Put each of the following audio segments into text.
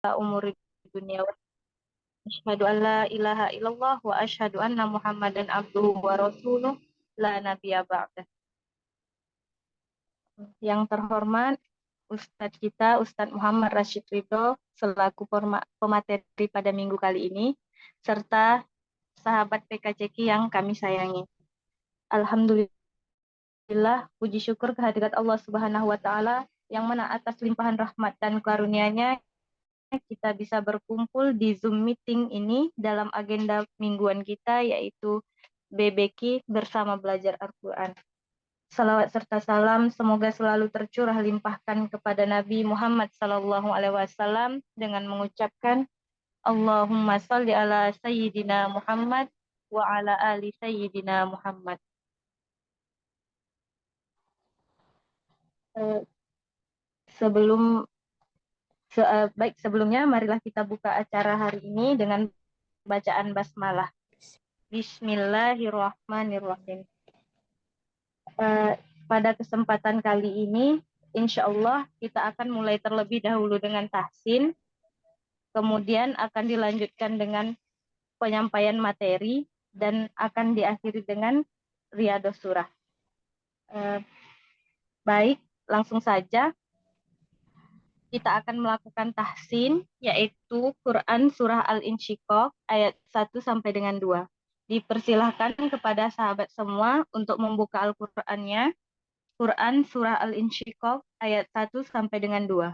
umuri dunia wa asyhadu an la ilaha illallah wa asyhadu anna Muhammadan abduhu wa rasuluh la nabiyya ba'dah. Yang terhormat Ustadz kita, Ustadz Muhammad Rashid Ridho, selaku pemateri pada minggu kali ini, serta sahabat PKCK yang kami sayangi. Alhamdulillah, puji syukur kehadirat Allah Subhanahu wa Ta'ala, yang mana atas limpahan rahmat dan karunia-Nya kita bisa berkumpul di Zoom meeting ini dalam agenda mingguan kita, yaitu BBQ bersama belajar Al-Quran. Salawat serta salam semoga selalu tercurah limpahkan kepada Nabi Muhammad SAW dengan mengucapkan Allahumma salli ala Sayyidina Muhammad wa ala ali Sayyidina Muhammad. Sebelumnya marilah kita buka acara hari ini dengan bacaan basmalah. Bismillahirrahmanirrahim. Pada kesempatan kali ini, insya Allah kita akan mulai terlebih dahulu dengan tahsin, kemudian akan dilanjutkan dengan penyampaian materi, dan akan diakhiri dengan riyadhus surah. Baik, langsung saja kita akan melakukan tahsin, yaitu Quran Surah Al-Insyiqaq ayat 1 sampai dengan 2. Dipersilahkan kepada sahabat semua untuk membuka Al-Qur'annya. Quran Surah Al-Insyiqaq ayat 1 sampai dengan 2.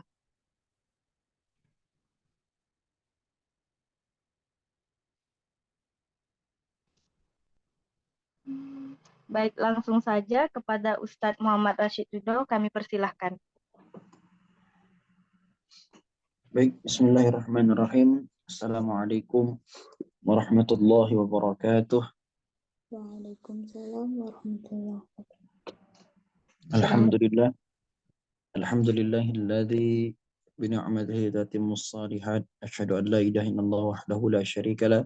Baik, langsung saja kepada Ustadz Muhammad Rashid Ridho kami persilahkan. Baik, bismillahirrahmanirrahim. Assalamualaikum warahmatullahi wabarakatuh. Waalaikumsalam warahmatullahi wabarakatuh. Alhamdulillah. Alhamdulillahilladzi bini'matihi tatimmus shalihat. Asyhadu an la ilaha illallah wahdahu la syarika lah.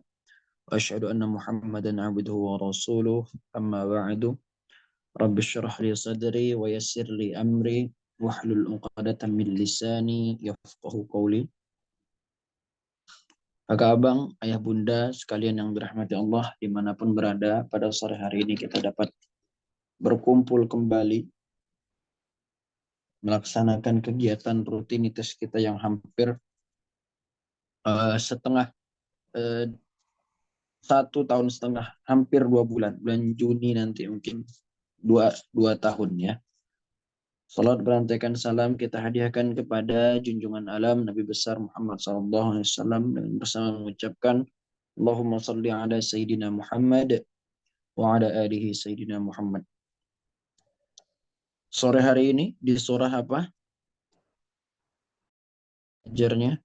Wa asyhadu anna Muhammadan 'abduhu wa rasuluh. Amma ba'du. Rabbi shrah li sadri wa yassir li amri wahlul 'uqdatam min lisani yafqahu qawli. Kakak abang, ayah bunda sekalian yang dirahmati Allah dimanapun berada, pada sore hari ini kita dapat berkumpul kembali melaksanakan kegiatan rutinitas kita yang hampir satu tahun setengah, hampir 2 bulan, bulan Juni nanti mungkin dua tahun ya. Salat berantaikan salam kita hadiahkan kepada junjungan alam Nabi besar Muhammad SAW dengan bersama mengucapkan Allahumma salli ala Sayyidina Muhammad wa ala alihi Sayyidina Muhammad. Sore hari ini di surah apa? Ajarnya.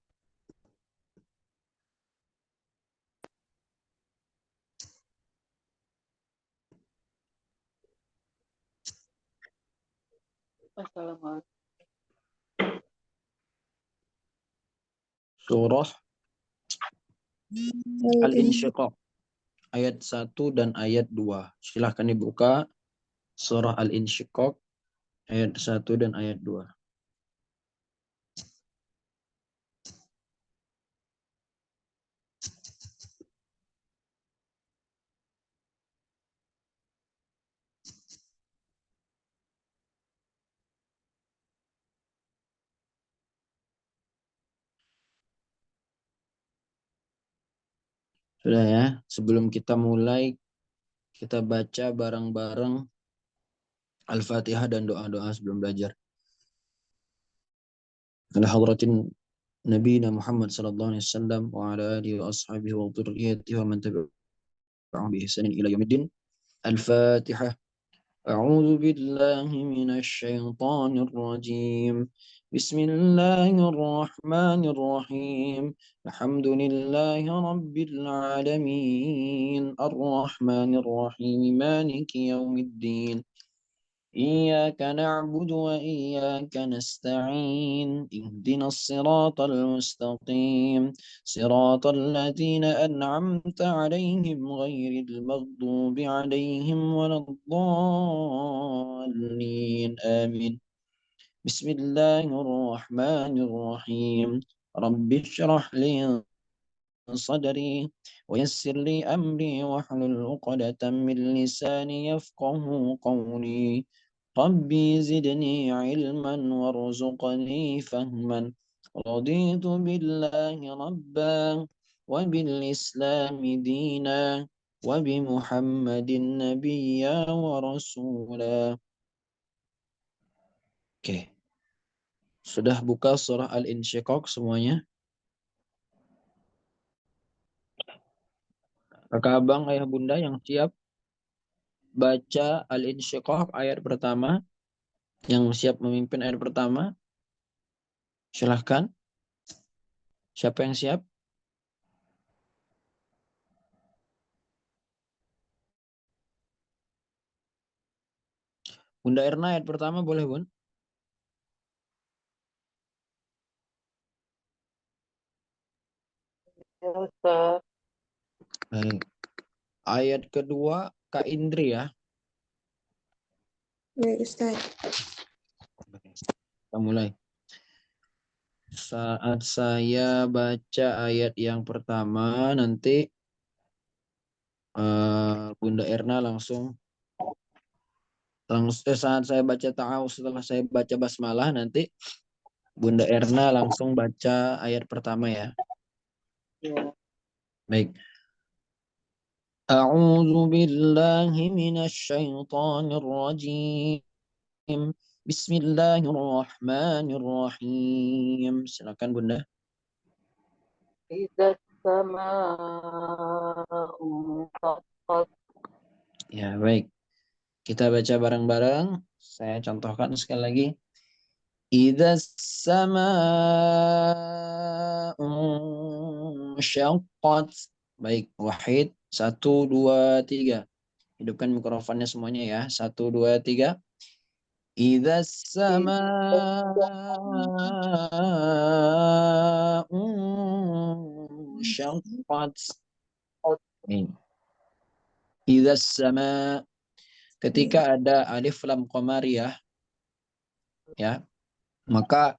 Assalamualaikum. Surah Al-Insyiqaq ayat 1 dan ayat 2. Silahkan dibuka surah Al-Insyiqaq ayat 1 dan ayat 2. Sudah ya, sebelum kita mulai, kita baca bareng-bareng Al-Fatihah dan doa-doa sebelum belajar. Ala hadratin Nabi Muhammad sallallahu alaihi wasallam wa ala alihi wa ashabihi wa dhurriyyatihi wa man tabi'ahum bi ihsanin ila yaumiddin. Al-Fatihah. A'udzu billahi minasy syaithanir rajim. Bismillahirrahmanirrahim. Alhamdulillahi rabbil alamin. Ar-Rahmanir-Rahim. Maliki yaumiddin. إياك نعبد وإياك نستعين اهدنا الصراط المستقيم صراط الذين أنعمت عليهم غير المغضوب عليهم ولا الضالين آمين بسم الله الرحمن الرحيم Rabbi syrah li صدري ويسر لي أمري واحلل عقدة من لساني يفقه قولي ربي زدني علما وارزقني فهما رضيت بالله ربا وبالإسلام دينا وبمحمد نبيا ورسولا. Oke, sudah buka surah Al-Insyiqaq semuanya? Kakak abang, ayah bunda yang siap baca Al-Insyiqaq ayat pertama, yang siap memimpin ayat pertama, silahkan. Siapa yang siap? Bunda Erna ayat pertama boleh, Bun? Ya, Ustaz. Baik. Ayat kedua, Kak Indri ya. Baik, Ustaz. Kita mulai. Saat saya baca ayat yang pertama, nanti Bunda Erna langsung saat saya baca ta'awuz, setelah saya baca basmalah, nanti Bunda Erna langsung baca ayat pertama ya. Ya. Baik. A'udzu billahi minasyaitonir rajim. Bismillahirrahmanirrahim. Silakan Bunda. Idza sama'u faqqat. Ya, baik. Kita baca bareng-bareng. Saya contohkan sekali lagi. Idza sama'u syaqqat. Baik, wahid. 1, 2, 3. Hidupkan mikrofonnya semuanya ya. 1, 2, 3. Idza sama'u syaqqat. Idza sama, ketika ada alif lam qamariyah ya, maka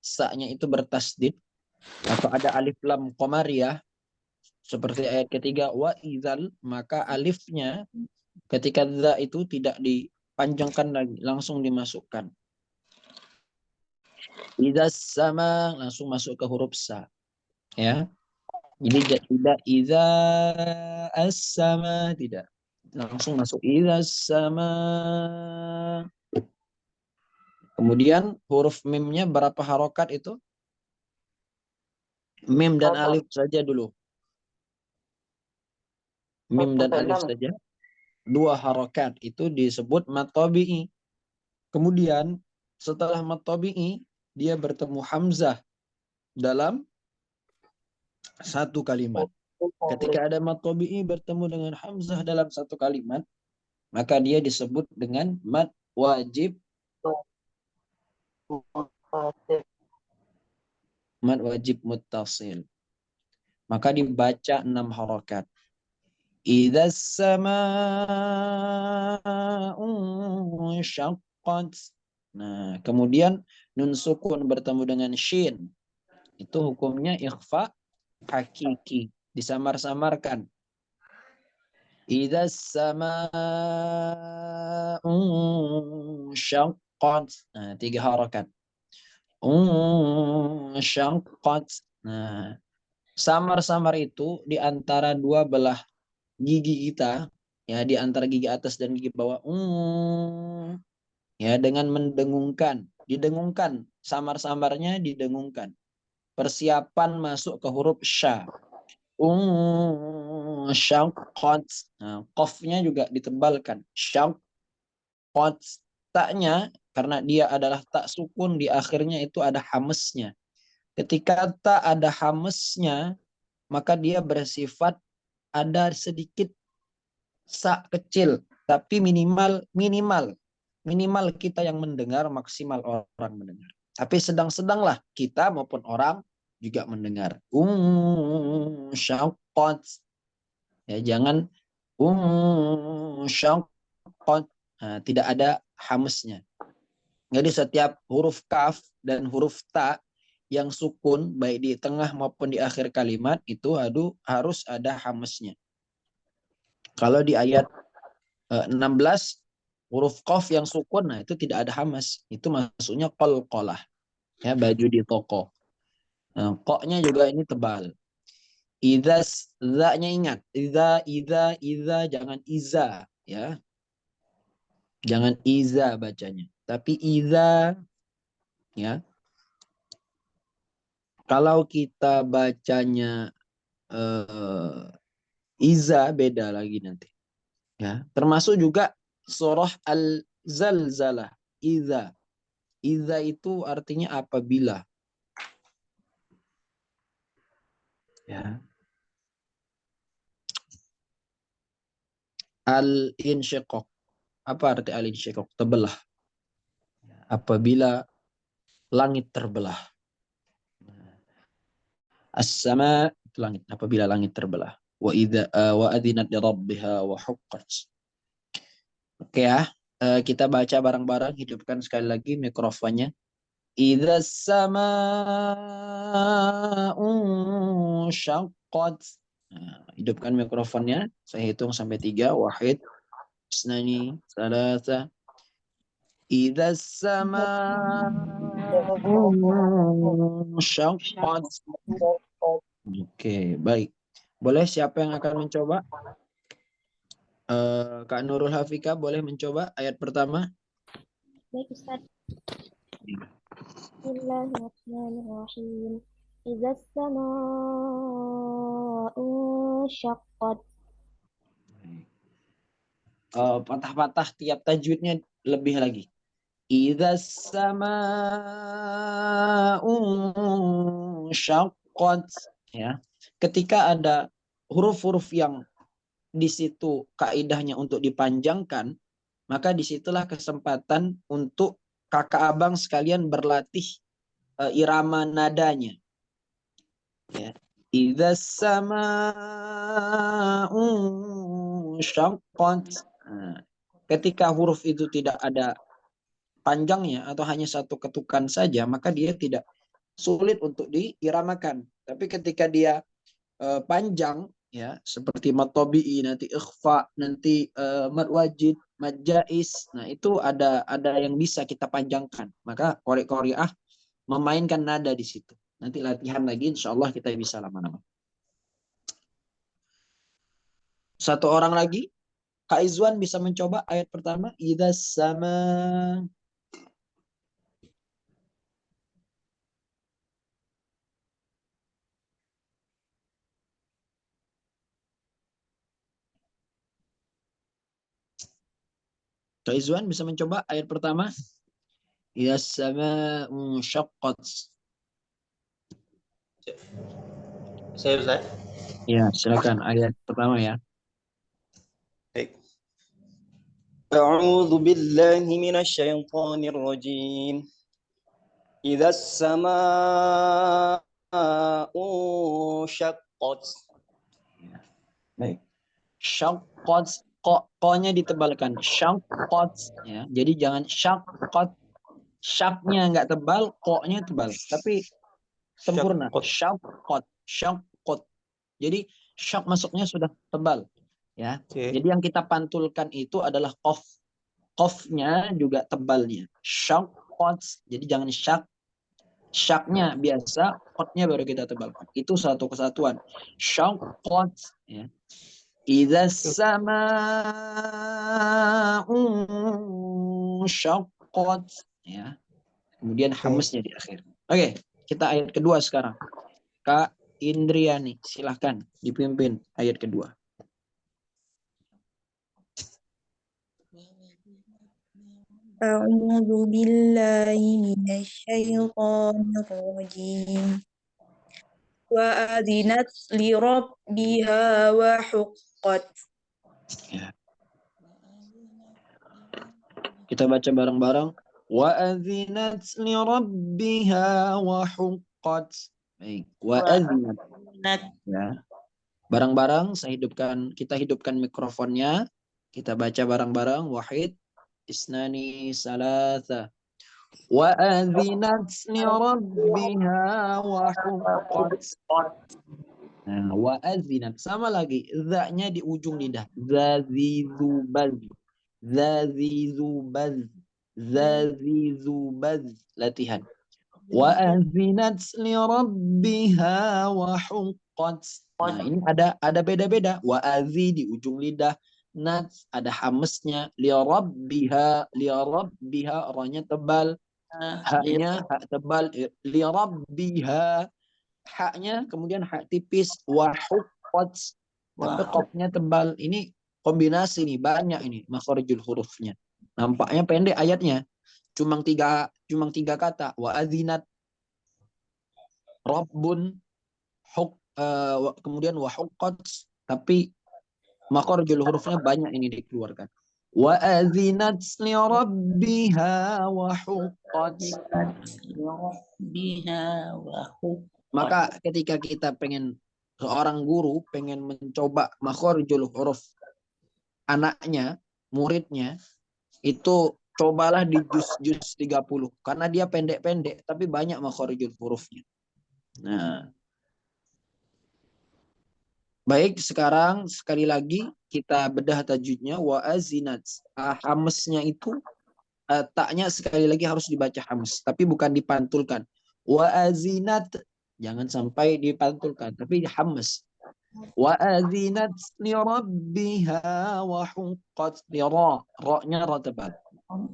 sa-nya itu bertasdid, atau ada alif lam qamariyah seperti ayat ketiga wa idzal, maka alifnya ketika za itu tidak dipanjangkan lagi, langsung dimasukkan. Idza sama langsung masuk ke huruf sa ya. Jadi tidak idza as-sama, tidak. Langsung masuk idza sama. Kemudian huruf mimnya berapa harokat itu? Mim dan alif saja dulu. Mim dan alif saja. 2 harokat itu disebut mad tabi'i. Kemudian setelah mad tabi'i dia bertemu hamzah dalam satu kalimat. Ketika ada mad tabi'i bertemu dengan hamzah dalam satu kalimat, maka dia disebut dengan mad wajib. Mad wajib muttasil. Maka dibaca 6 harokat. Idza sama'u syaqqat. Nah, kemudian nun sukun bertemu dengan shin. Itu hukumnya ikhfa hakiki, disamar-samarkan. Idza sama'u syaqqat. Nah, 3 harakat. Syaqqat. Nah, samar-samar itu di antara dua belah gigi kita, ya, di antara gigi atas dan gigi bawah, ya, dengan mendengungkan, didengungkan, samar-samarnya didengungkan. Persiapan masuk ke huruf sya. Syaqqat. Nah, qafnya juga ditebalkan. Syaqqat. Taknya karena dia adalah tak sukun, di akhirnya itu ada hamesnya. Ketika tak ada hamesnya, maka dia bersifat ada sedikit sa kecil, tapi minimal kita yang mendengar, maksimal orang mendengar. Tapi sedang-sedanglah kita maupun orang juga mendengar. Syaqqat. Ya, jangan syaqqat. Nah, tidak ada hamesnya. Jadi setiap huruf kaf dan huruf ta yang sukun baik di tengah maupun di akhir kalimat itu harus ada hamesnya. Kalau di ayat 16 huruf qaf yang sukun, nah itu tidak ada hamas. Itu maksudnya qalqalah. Ya, baju di toko. Nah, koknya juga ini tebal. Idza, za-nya ingat. Idza, jangan iza. Ya, jangan iza bacanya. Tapi idza, ya. Kalau kita bacanya iza, beda lagi nanti. Ya, termasuk juga surah Al-Zalzalah. Idza. Idza itu artinya apabila. Ya. Al-insyiqaq. Apa arti al-insyiqaq? Terbelah. Apabila langit terbelah. As-sama itu langit. Apabila langit terbelah. Wa idza wa adzinat li rabbiha wa huqqat. Oke ya. Kita baca bareng-bareng. Hidupkan sekali lagi mikrofonnya. Idza sama'u syaqqat. Nah, hidupkan mikrofonnya. Saya hitung sampai 3. Wahid, isnani, salasa. Idza sama'u syaqqat. Oke, baik. Boleh siapa yang akan mencoba? Kak Nurul Hafika boleh mencoba ayat pertama? Baik, Ustaz. Bismillahirrahmanirrahim. Idza sama'u syaqqat. Patah-patah tiap tajwidnya lebih lagi. Idza sama'u syaqqat. Ya. Ketika ada huruf-huruf yang di situ kaidahnya untuk dipanjangkan, maka disitulah kesempatan untuk kakak abang sekalian berlatih irama nadanya. Ya. Idza sama'u syaqqat. Nah, ketika huruf itu tidak ada panjangnya atau hanya satu ketukan saja, maka dia tidak sulit untuk diiramakan. Tapi ketika dia panjang, ya seperti matobi'i, nanti ikhfa, nanti mad wajid, mad jais, nah itu ada yang bisa kita panjangkan. Maka qori-qori'ah memainkan nada di situ. Nanti latihan lagi, insya Allah kita bisa lama-lama. Satu orang lagi, Kak Izwan bisa mencoba ayat pertama. Idza sama. Kak Izwan bisa mencoba ayat pertama. Idza sama syaqqat. Saya Ustaz. Ya, silakan ayat pertama ya. Baik. A'udzu billahi minasyaitonir rajim. Idza samaa'u syaqqat. Baik. Syaqqat, ko-nya ditebalkan. Syaqqat ya. Jadi jangan syaqqat. Syaknya nggak tebal, ko-nya tebal. Tapi sempurna. Syaqqat, syaqqat. Jadi syak masuknya sudah tebal ya. Okay. Jadi yang kita pantulkan itu adalah qaf. Qafnya juga tebalnya. Syaqqat. Jadi jangan syak. Syaknya biasa, qatnya baru kita tebalkan. Itu satu kesatuan. Syaqqat ya. Idza sama'u syaqqat ya. Kemudian hamesnya di akhir. Oke, kita ayat kedua sekarang. Kak Indriani, silahkan dipimpin ayat kedua. A'udzu billahi minasyaitonir rajim. Wa adzinat li rabbiha wa huqqat. Ya. Kita baca bareng-bareng. Wa adzinat li rabbiha wa huqqat. Baik, wa adzinat. Ya. Bareng-bareng kita hidupkan mikrofonnya. Kita baca bareng-bareng. Wahid, isnani, salasa. وأذنت لربها وحقت. Nah, wa'azinat sama lagi, za-nya di ujung lidah. Zazizubaz, zazizubaz, zazizubaz. Latihan. Wa'azinat li rabbiha wa huqqat. Nah, ini ada beda-beda. Wa'azi di ujung lidah, nats ada hamesnya. Li rabbiha, ra-nya tebal, ha-nya hak tebal. Li rabbiha, haknya kemudian hak tipis, wahuqqat tapi qafnya tebal. Ini kombinasi nih, banyak ini makharijul hurufnya. Nampaknya pendek ayatnya, cuma tiga kata, wa azinat, rabbun, kemudian wahuqqat, tapi makharijul hurufnya banyak ini dikeluarkan. Wa azinat li rabbiha wa huqqat. Maka ketika kita pengen, seorang guru pengen mencoba makharijul huruf anaknya, muridnya, itu cobalah di juz 30 karena dia pendek-pendek tapi banyak makharijul hurufnya. Nah, baik, sekarang sekali lagi kita bedah tajwidnya. Wa azinat, hamesnya itu taknya sekali lagi harus dibaca hames, tapi bukan dipantulkan. Wa azinat, jangan sampai dipantulkan, tapi hames. Wa azinat li rabbiha wa huqqat. Li ra-nya ra tebal.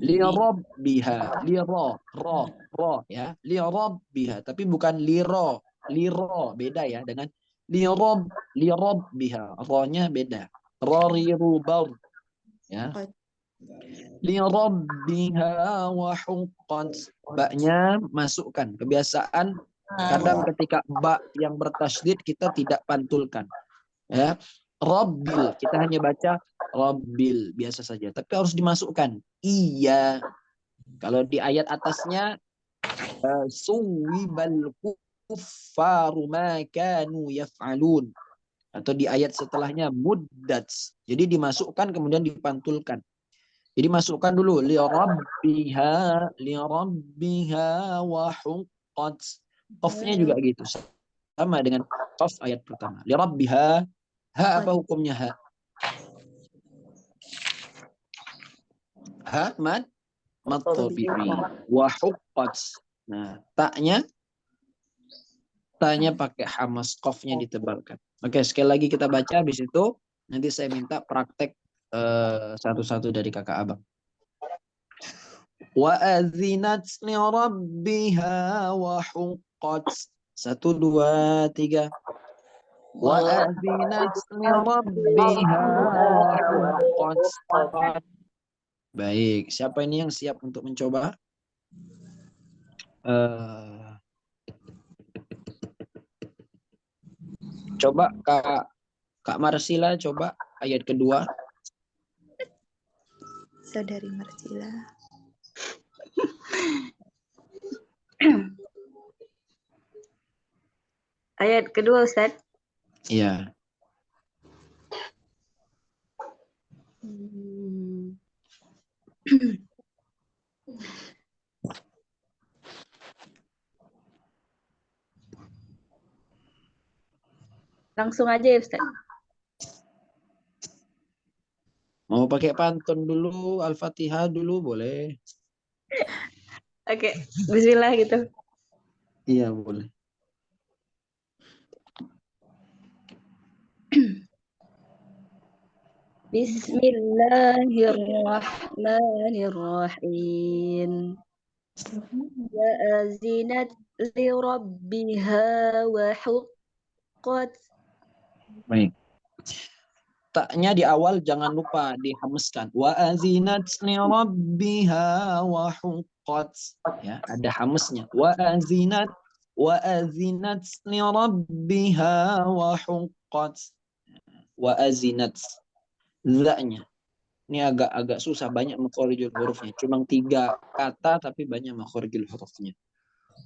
Li rabbiha, li ra ya. Li rabbiha, tapi bukan li ra. Li ra beda ya dengan li rabbiha. Ra-nya beda. Ra ri ru bar ya. Li rabbiha wa huqqat. Ba-nya masukkan. Kebiasaan kadang ketika ba yang bertasydid kita tidak pantulkan. Ya. Rabbil, kita hanya baca Rabbil biasa saja, tapi harus dimasukkan iya. Kalau di ayat atasnya suwibal kuffaru ma kanu yaf'alun, atau di ayat setelahnya muddat. Jadi dimasukkan kemudian dipantulkan. Jadi masukkan dulu li rabbiha wa huqqat. Qafnya juga gitu. Sama dengan qaf ayat pertama. Li rabbiha, ha apa hukumnya ha? Ha mad tabi'i. Wa huqqat. Nah, taknya pakai hamas, qafnya ditebalkan. Oke, sekali lagi kita baca, habis itu nanti saya minta praktek satu-satu dari kakak abang. Wa azinat li rabbiha wa huqqat. 1, 2, 3. Wa azinat li rabbiha wa huqqat. Baik, siapa ini yang siap untuk mencoba? Coba Kak Marsila, coba ayat kedua. Saudari Marsila. Ayat kedua, Ustaz. Iya. Langsung aja ya, Ustaz. Mau pakai pantun dulu, Al-Fatihah dulu boleh. Oke, bismillah gitu. Iya, boleh. Bismillahirrahmanirrahim. Wa azinat li rabbiha wa huqqat. Baik. Taknya di awal jangan lupa dihameskan. Wa azinat li rabbiha wa huqqat. Ya, ada hamesnya. Wa azinat li rabbiha wa huqqat. Wa azinat. Za-nya. Ini agak susah, banyak makharijul hurufnya. Cuma 3 kata tapi banyak makharijul hurufnya.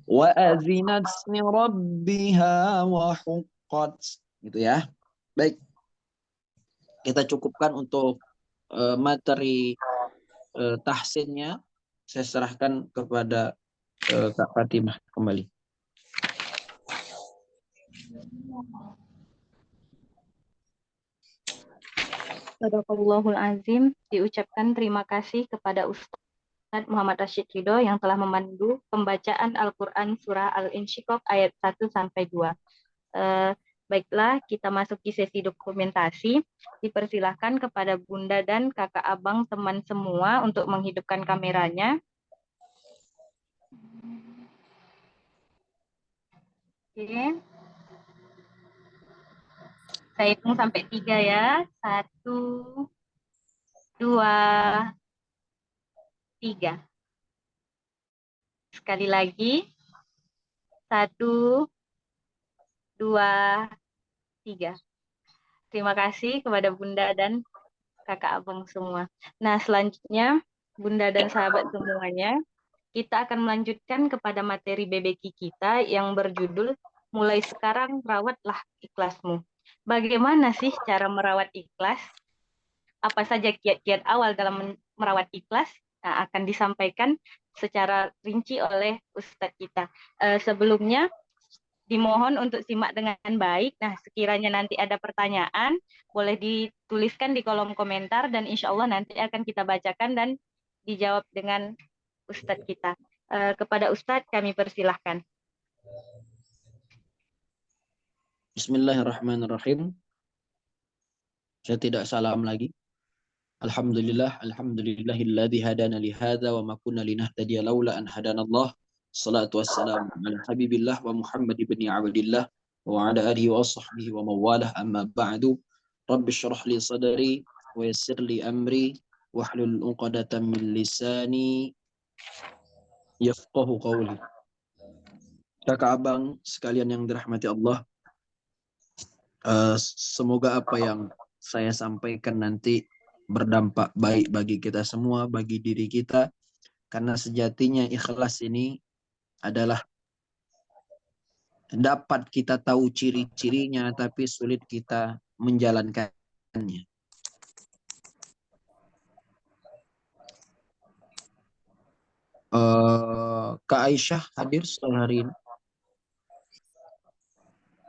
Wa azinat li rabbiha wa huqqat. Gitu ya. Baik. Kita cukupkan untuk materi tahsinnya. saya serahkan kepada Kak Fatimah kembali. Sadaqallahul Azim. Diucapkan terima kasih kepada Ustadz Muhammad Rashid Ridho yang telah memandu pembacaan Al-Quran Surah Al-Insyiqaq ayat 1 sampai 2. Baiklah, kita masuki sesi dokumentasi. Dipersilahkan kepada Bunda dan Kakak Abang teman semua untuk menghidupkan kameranya. Oke. Saya hitung sampai 3 ya. 1, 2, 3. Sekali lagi. 1, 2, 3. Terima kasih kepada Bunda dan Kakak Abang semua. Nah, selanjutnya Bunda dan sahabat semuanya, kita akan melanjutkan kepada materi BBQ kita yang berjudul Mulai Sekarang Rawatlah Ikhlasmu. Bagaimana sih cara merawat ikhlas? Apa saja kiat-kiat awal dalam merawat ikhlas? Nah, akan disampaikan secara rinci oleh Ustadz kita. Sebelumnya, dimohon untuk simak dengan baik. Nah, sekiranya nanti ada pertanyaan, boleh dituliskan di kolom komentar dan insya Allah nanti akan kita bacakan dan dijawab dengan Ustadz kita. Kepada Ustadz kami persilahkan. Bismillahirrahmanirrahim. Saya tidak salam lagi. Alhamdulillahilladzi hadana li hadza wa ma kunna linahtadiya laula an hadanallah. Salatu wassalamu ala habibillah wa Muhammad ibn Abdillah wa ala alihi wa sahbihi wa mawalah, amma ba'du. Rabbi syrah li sadri wa yassir li amri wahlul 'uqdatam min lisani yafqahu qawli. Kakak abang sekalian yang dirahmati Allah, semoga apa yang saya sampaikan nanti berdampak baik bagi kita semua, bagi diri kita, karena sejatinya ikhlas ini adalah dapat kita tahu ciri-cirinya tapi sulit kita menjalankannya. Kak Aisyah hadir setelah hari ini?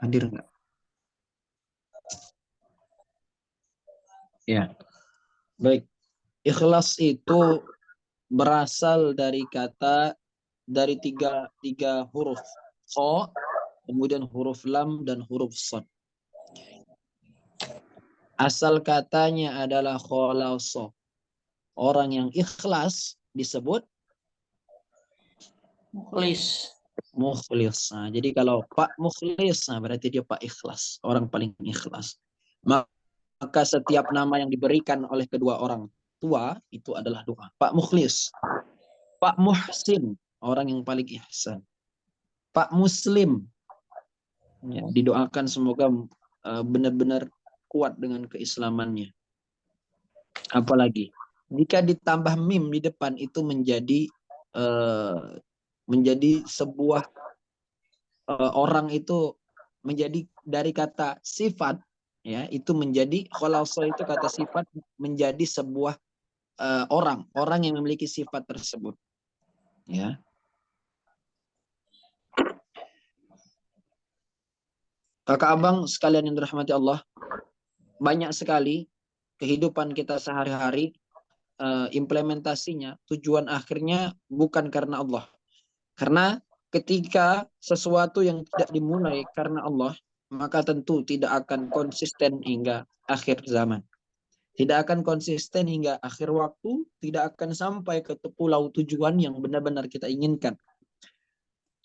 Hadir nggak? Ya, baik. Ikhlas itu berasal dari tiga huruf. Kha, kemudian huruf lam dan huruf shad. Asal katanya adalah khalasa. Orang yang ikhlas disebut Mukhlis. mukhlis. Nah, jadi kalau Pak Mukhlis, nah berarti dia Pak Ikhlas, orang paling ikhlas. Maka setiap nama yang diberikan oleh kedua orang tua itu adalah doa. Pak Mukhlis, Pak Muhsin, orang yang paling ihsan. Pak Muslim, ya, didoakan semoga benar-benar kuat dengan keislamannya. Apalagi jika ditambah mim di depan itu menjadi sebuah orang itu menjadi dari kata sifat, ya, itu menjadi khalasa itu kata sifat menjadi sebuah orang yang memiliki sifat tersebut, ya. Kakak abang sekalian yang dirahmati Allah, banyak sekali kehidupan kita sehari-hari implementasinya tujuan akhirnya bukan karena Allah. Karena ketika sesuatu yang tidak dimulai karena Allah, maka tentu tidak akan konsisten hingga akhir zaman. Tidak akan konsisten hingga akhir waktu, tidak akan sampai ke pulau tujuan yang benar-benar kita inginkan.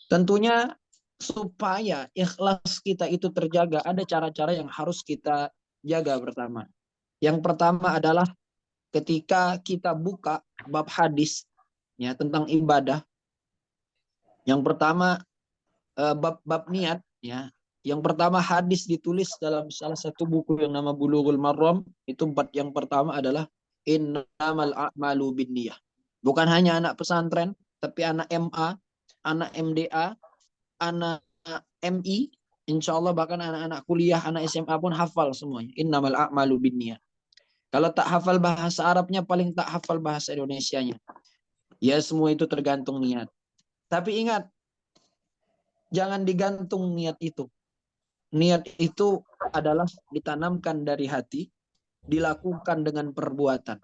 Tentunya supaya ikhlas kita itu terjaga, ada cara-cara yang harus kita jaga pertama. Yang pertama adalah ketika kita buka bab hadis, ya, tentang ibadah. Yang pertama bab niat, ya. Yang pertama hadis ditulis dalam salah satu buku yang nama Bulughul Maram, itu bab yang pertama adalah innamal a'malu binniyah. Bukan hanya anak pesantren, tapi anak MA, anak MDA, anak MI, insya Allah bahkan anak-anak kuliah, anak SMA pun hafal semuanya. Innamal a'malu binniyah. Kalau tak hafal bahasa Arabnya, paling tak hafal bahasa Indonesianya. Ya semua itu tergantung niat. Tapi ingat, jangan digantung niat itu. Niat itu adalah ditanamkan dari hati, dilakukan dengan perbuatan.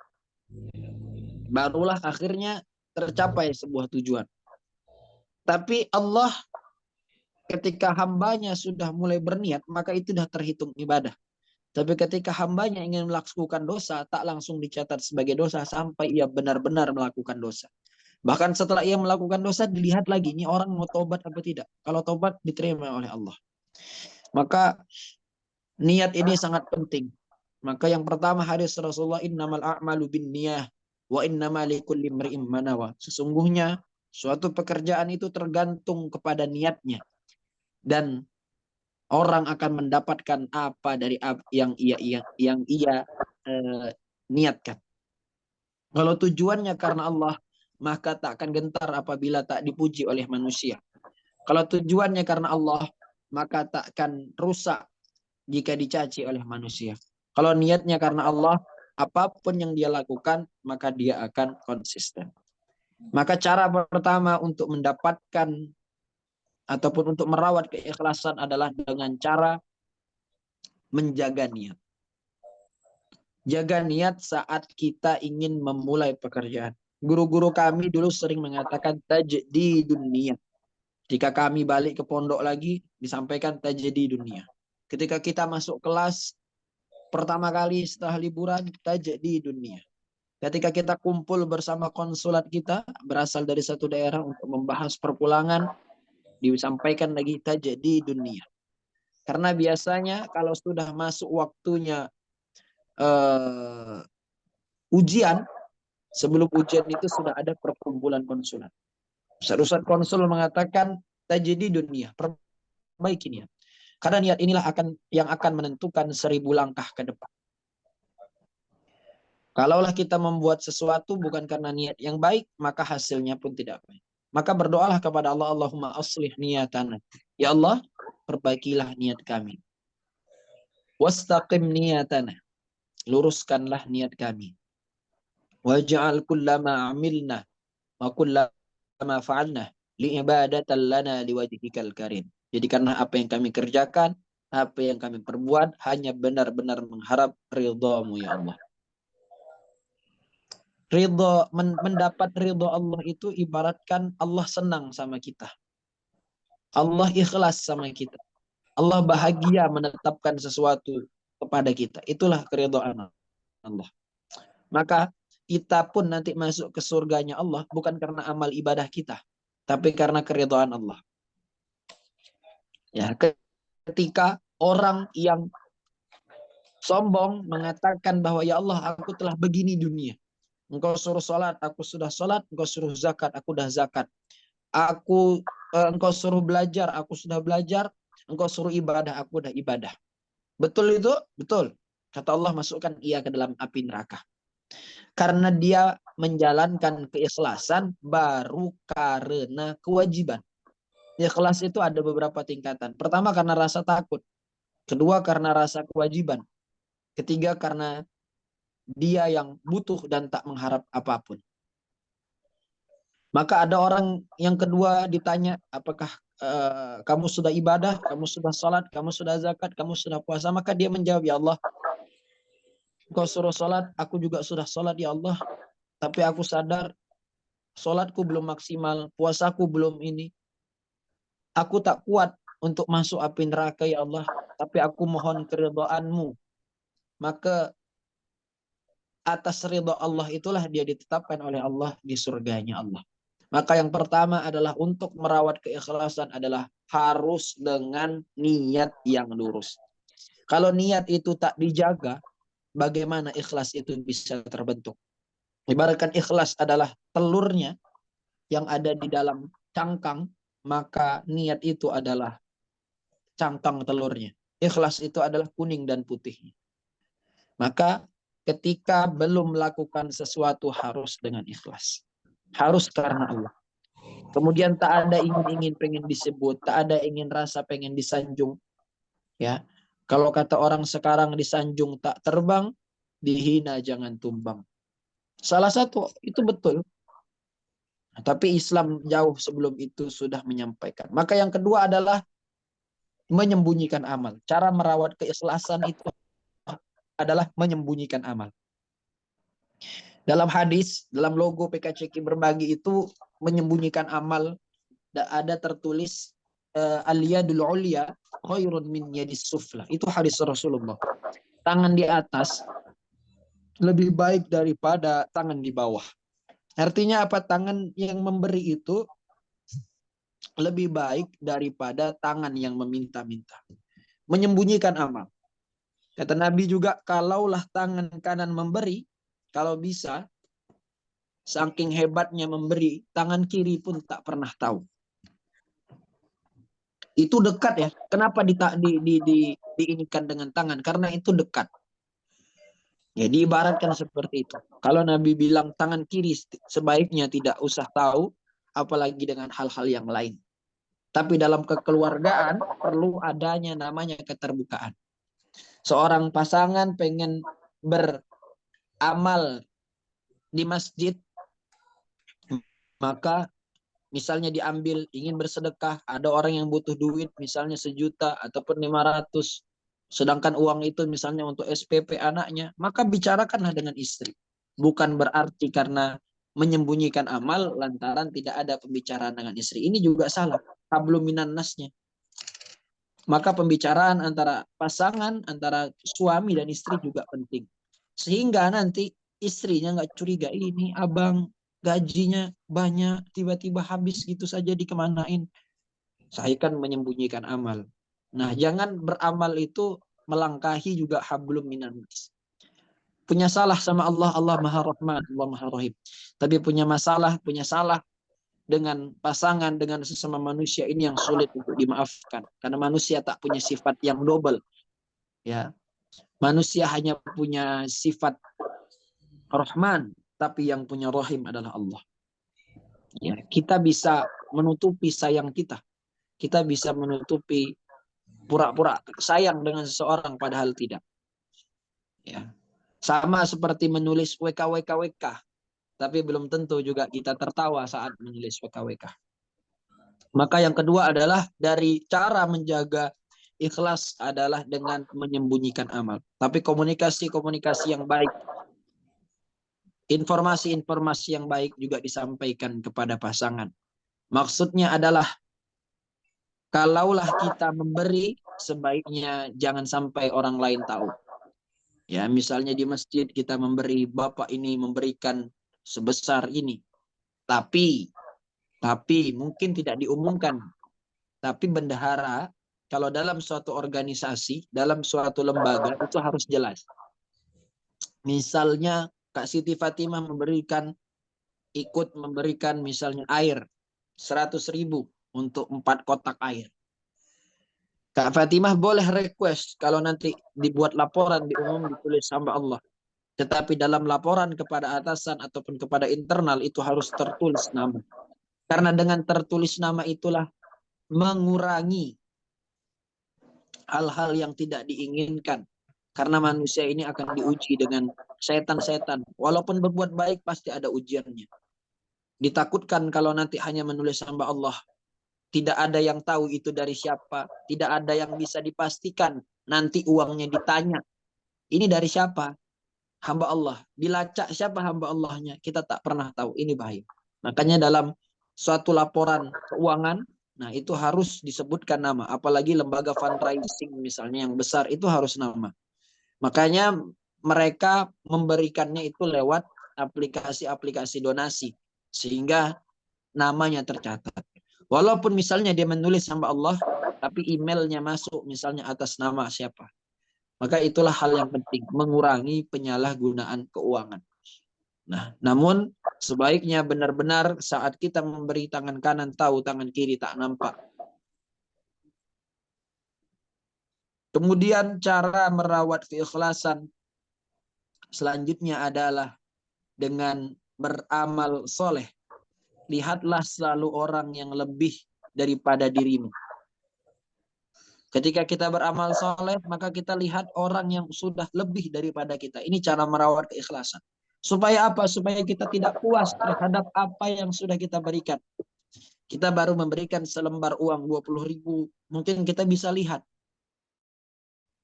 Barulah akhirnya tercapai sebuah tujuan. Tapi Allah ketika hambanya sudah mulai berniat, maka itu sudah terhitung ibadah. Tapi ketika hambanya ingin melakukan dosa, tak langsung dicatat sebagai dosa sampai ia benar-benar melakukan dosa. Bahkan setelah ia melakukan dosa, dilihat lagi, ini orang mau tobat apa tidak. Kalau tobat, diterima oleh Allah. Maka niat ini sangat penting. Maka yang pertama hadis Rasulullah, innamal a'malu binniyah wa innama likulli imri'in ma nawa. Sesungguhnya suatu pekerjaan itu tergantung kepada niatnya. Dan orang akan mendapatkan apa dari yang ia niatkan. Kalau tujuannya karena Allah, maka tak akan gentar apabila tak dipuji oleh manusia. Kalau tujuannya karena Allah, maka tak akan rusak jika dicaci oleh manusia. Kalau niatnya karena Allah, apapun yang dia lakukan, maka dia akan konsisten. Maka cara pertama untuk mendapatkan ataupun untuk merawat keikhlasan adalah dengan cara menjaga niat. Jaga niat saat kita ingin memulai pekerjaan. Guru-guru kami dulu sering mengatakan tajdidun niyat. Jika kami balik ke pondok lagi, disampaikan tajdidun niyat. Ketika kita masuk kelas, pertama kali setelah liburan, tajdidun niyat. Ketika kita kumpul bersama konsulat kita, berasal dari satu daerah untuk membahas perpulangan, disampaikan lagi tajdidun niyat. Karena biasanya kalau sudah masuk waktunya ujian, sebelum ujian itu sudah ada perkumpulan konsulat. Ustaz konsul mengatakan tajdidun niyah, perbaiki niat. Karena niat inilah yang akan menentukan 1000 langkah ke depan. Kalaulah kita membuat sesuatu bukan karena niat yang baik, maka hasilnya pun tidak baik. Maka berdoalah kepada Allah, Allahumma aslih niyatana. Ya Allah, perbaikilah niat kami. Wastaqim niyatana. Luruskanlah niat kami. Waj'al kullama amilna wa kullama fa'alna li'ibadatan lana liwajhikal karim. Jadi karena apa yang kami kerjakan, apa yang kami perbuat hanya benar-benar mengharap ridha-Mu ya Allah. Ridha, mendapat ridha Allah itu ibaratkan Allah senang sama kita. Allah ikhlas sama kita. Allah bahagia menetapkan sesuatu kepada kita. Itulah keridhaan Allah. Maka kita pun nanti masuk ke surganya Allah bukan karena amal ibadah kita, tapi karena keridhaan Allah. Ya, ketika orang yang sombong mengatakan bahwa ya Allah, aku telah begini dunia. Engkau suruh sholat, aku sudah sholat. Engkau suruh zakat, aku sudah zakat. Engkau suruh belajar, aku sudah belajar. Engkau suruh ibadah, aku sudah ibadah. Betul itu? Betul. Kata Allah, masukkan ia ke dalam api neraka. Karena dia menjalankan keikhlasan baru karena kewajiban. Ikhlas itu ada beberapa tingkatan. Pertama karena rasa takut. Kedua karena rasa kewajiban. Ketiga karena dia yang butuh dan tak mengharap apapun. Maka ada orang yang kedua ditanya, apakah kamu sudah ibadah, kamu sudah sholat, kamu sudah zakat, kamu sudah puasa? Maka dia menjawab, ya Allah, Engkau suruh sholat, aku juga sudah sholat ya Allah. Tapi aku sadar sholatku belum maksimal, puasaku belum ini. Aku tak kuat untuk masuk api neraka ya Allah. Tapi aku mohon keridhaan-Mu. Maka atas ridha Allah itulah dia ditetapkan oleh Allah di surganya Allah. Maka yang pertama adalah untuk merawat keikhlasan adalah harus dengan niat yang lurus. Kalau niat itu tak dijaga, bagaimana ikhlas itu bisa terbentuk? Ibaratkan ikhlas adalah telurnya yang ada di dalam cangkang, maka niat itu adalah cangkang telurnya. Ikhlas itu adalah kuning dan putihnya. Maka ketika belum melakukan sesuatu harus dengan ikhlas. Harus karena Allah. Kemudian tak ada ingin-ingin pengen disebut, tak ada ingin rasa pengen disanjung. Ya. Kalau kata orang sekarang disanjung tak terbang, dihina jangan tumbang. Salah satu itu betul. Tapi Islam jauh sebelum itu sudah menyampaikan. Maka yang kedua adalah menyembunyikan amal. Cara merawat keikhlasan itu adalah menyembunyikan amal. Dalam hadis, dalam logo PKCK Berbagi itu menyembunyikan amal, ada tertulis al-yadul ulya khairun min yadis sufla. Itu hadis Rasulullah. Tangan di atas lebih baik daripada tangan di bawah. Artinya apa? Tangan yang memberi itu lebih baik daripada tangan yang meminta-minta. Menyembunyikan amal. Kata Nabi juga, kalaulah tangan kanan memberi, kalau bisa, saking hebatnya memberi, tangan kiri pun tak pernah tahu. Itu dekat ya. Kenapa diinikan dengan tangan? Karena itu dekat. Ya, diibaratkan seperti itu. Kalau Nabi bilang tangan kiri sebaiknya tidak usah tahu, apalagi dengan hal-hal yang lain. Tapi dalam kekeluargaan perlu adanya namanya keterbukaan. Seorang pasangan pengen beramal di masjid, maka misalnya diambil, ingin bersedekah, ada orang yang butuh duit, misalnya 1 juta ataupun 500, sedangkan uang itu misalnya untuk SPP anaknya, maka bicarakanlah dengan istri. Bukan berarti karena menyembunyikan amal lantaran tidak ada pembicaraan dengan istri. Ini juga salah. Hablum minan nasnya. Maka pembicaraan antara pasangan, antara suami dan istri juga penting. Sehingga nanti istrinya nggak curiga, ini abang gajinya banyak, tiba-tiba habis gitu saja dikemanain. Saya kan menyembunyikan amal. Nah, jangan beramal itu melangkahi juga hablum minan nas. Punya salah sama Allah, Allah Maha Rahman, Allah Maha Rahim. Tapi punya masalah, punya salah dengan pasangan, dengan sesama manusia, ini yang sulit untuk dimaafkan. Karena manusia tak punya sifat yang double. Ya, manusia hanya punya sifat Rahman, tapi yang punya Rahim adalah Allah. Ya, kita bisa menutupi sayang kita. Kita bisa menutupi pura-pura sayang dengan seseorang padahal tidak. Ya. Sama seperti menulis WKWKWK, tapi belum tentu juga kita tertawa saat menulis WKWK. Maka yang kedua adalah dari cara menjaga ikhlas adalah dengan menyembunyikan amal. Tapi komunikasi-komunikasi yang baik, informasi-informasi yang baik juga disampaikan kepada pasangan. Maksudnya adalah kalaulah kita memberi, sebaiknya jangan sampai orang lain tahu. Ya, misalnya di masjid kita memberi, bapak ini memberikan sebesar ini. Tapi mungkin tidak diumumkan. Tapi bendahara, kalau dalam suatu organisasi, dalam suatu lembaga, itu harus jelas. Misalnya Kak Siti Fatimah ikut memberikan misalnya air 100.000 untuk 4 kotak air. Kak Fatimah boleh request kalau nanti dibuat laporan di umum ditulis hamba Allah. Tetapi dalam laporan kepada atasan ataupun kepada internal itu harus tertulis nama. Karena dengan tertulis nama itulah mengurangi hal-hal yang tidak diinginkan. Karena manusia ini akan diuji dengan setan-setan. Walaupun berbuat baik pasti ada ujiannya. Ditakutkan kalau nanti hanya menulis hamba Allah, tidak ada yang tahu itu dari siapa. Tidak ada yang bisa dipastikan. Nanti uangnya ditanya. Ini dari siapa? Hamba Allah. Dilacak siapa hamba Allahnya? Kita tak pernah tahu. Ini bahaya. Makanya dalam suatu laporan keuangan, nah itu harus disebutkan nama. Apalagi lembaga fundraising misalnya yang besar, itu harus nama. Makanya mereka memberikannya itu lewat aplikasi-aplikasi donasi. Sehingga namanya tercatat. Walaupun misalnya dia menulis hamba Allah, tapi emailnya masuk misalnya atas nama siapa. Maka itulah hal yang penting, mengurangi penyalahgunaan keuangan. Nah, namun sebaiknya benar-benar saat kita memberi tangan kanan tahu, tangan kiri tak nampak. Kemudian cara merawat keikhlasan selanjutnya adalah dengan beramal soleh. Lihatlah selalu orang yang lebih daripada dirimu. Ketika kita beramal soleh, maka kita lihat orang yang sudah lebih daripada kita. Ini cara merawat keikhlasan. Supaya apa? Supaya kita tidak puas terhadap apa yang sudah kita berikan. Kita baru memberikan selembar uang 20.000. Mungkin kita bisa lihat.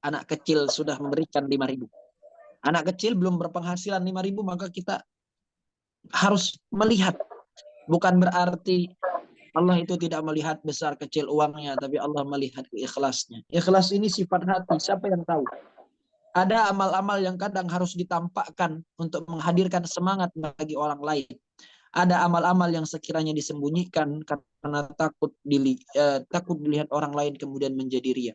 Anak kecil sudah memberikan 5.000. Anak kecil belum berpenghasilan 5.000, maka kita harus melihat. Bukan berarti Allah itu tidak melihat besar kecil uangnya, tapi Allah melihat ikhlasnya. Ikhlas ini sifat hati. Siapa yang tahu? Ada amal-amal yang kadang harus ditampakkan untuk menghadirkan semangat bagi orang lain. Ada amal-amal yang sekiranya disembunyikan karena takut dilihat orang lain kemudian menjadi ria.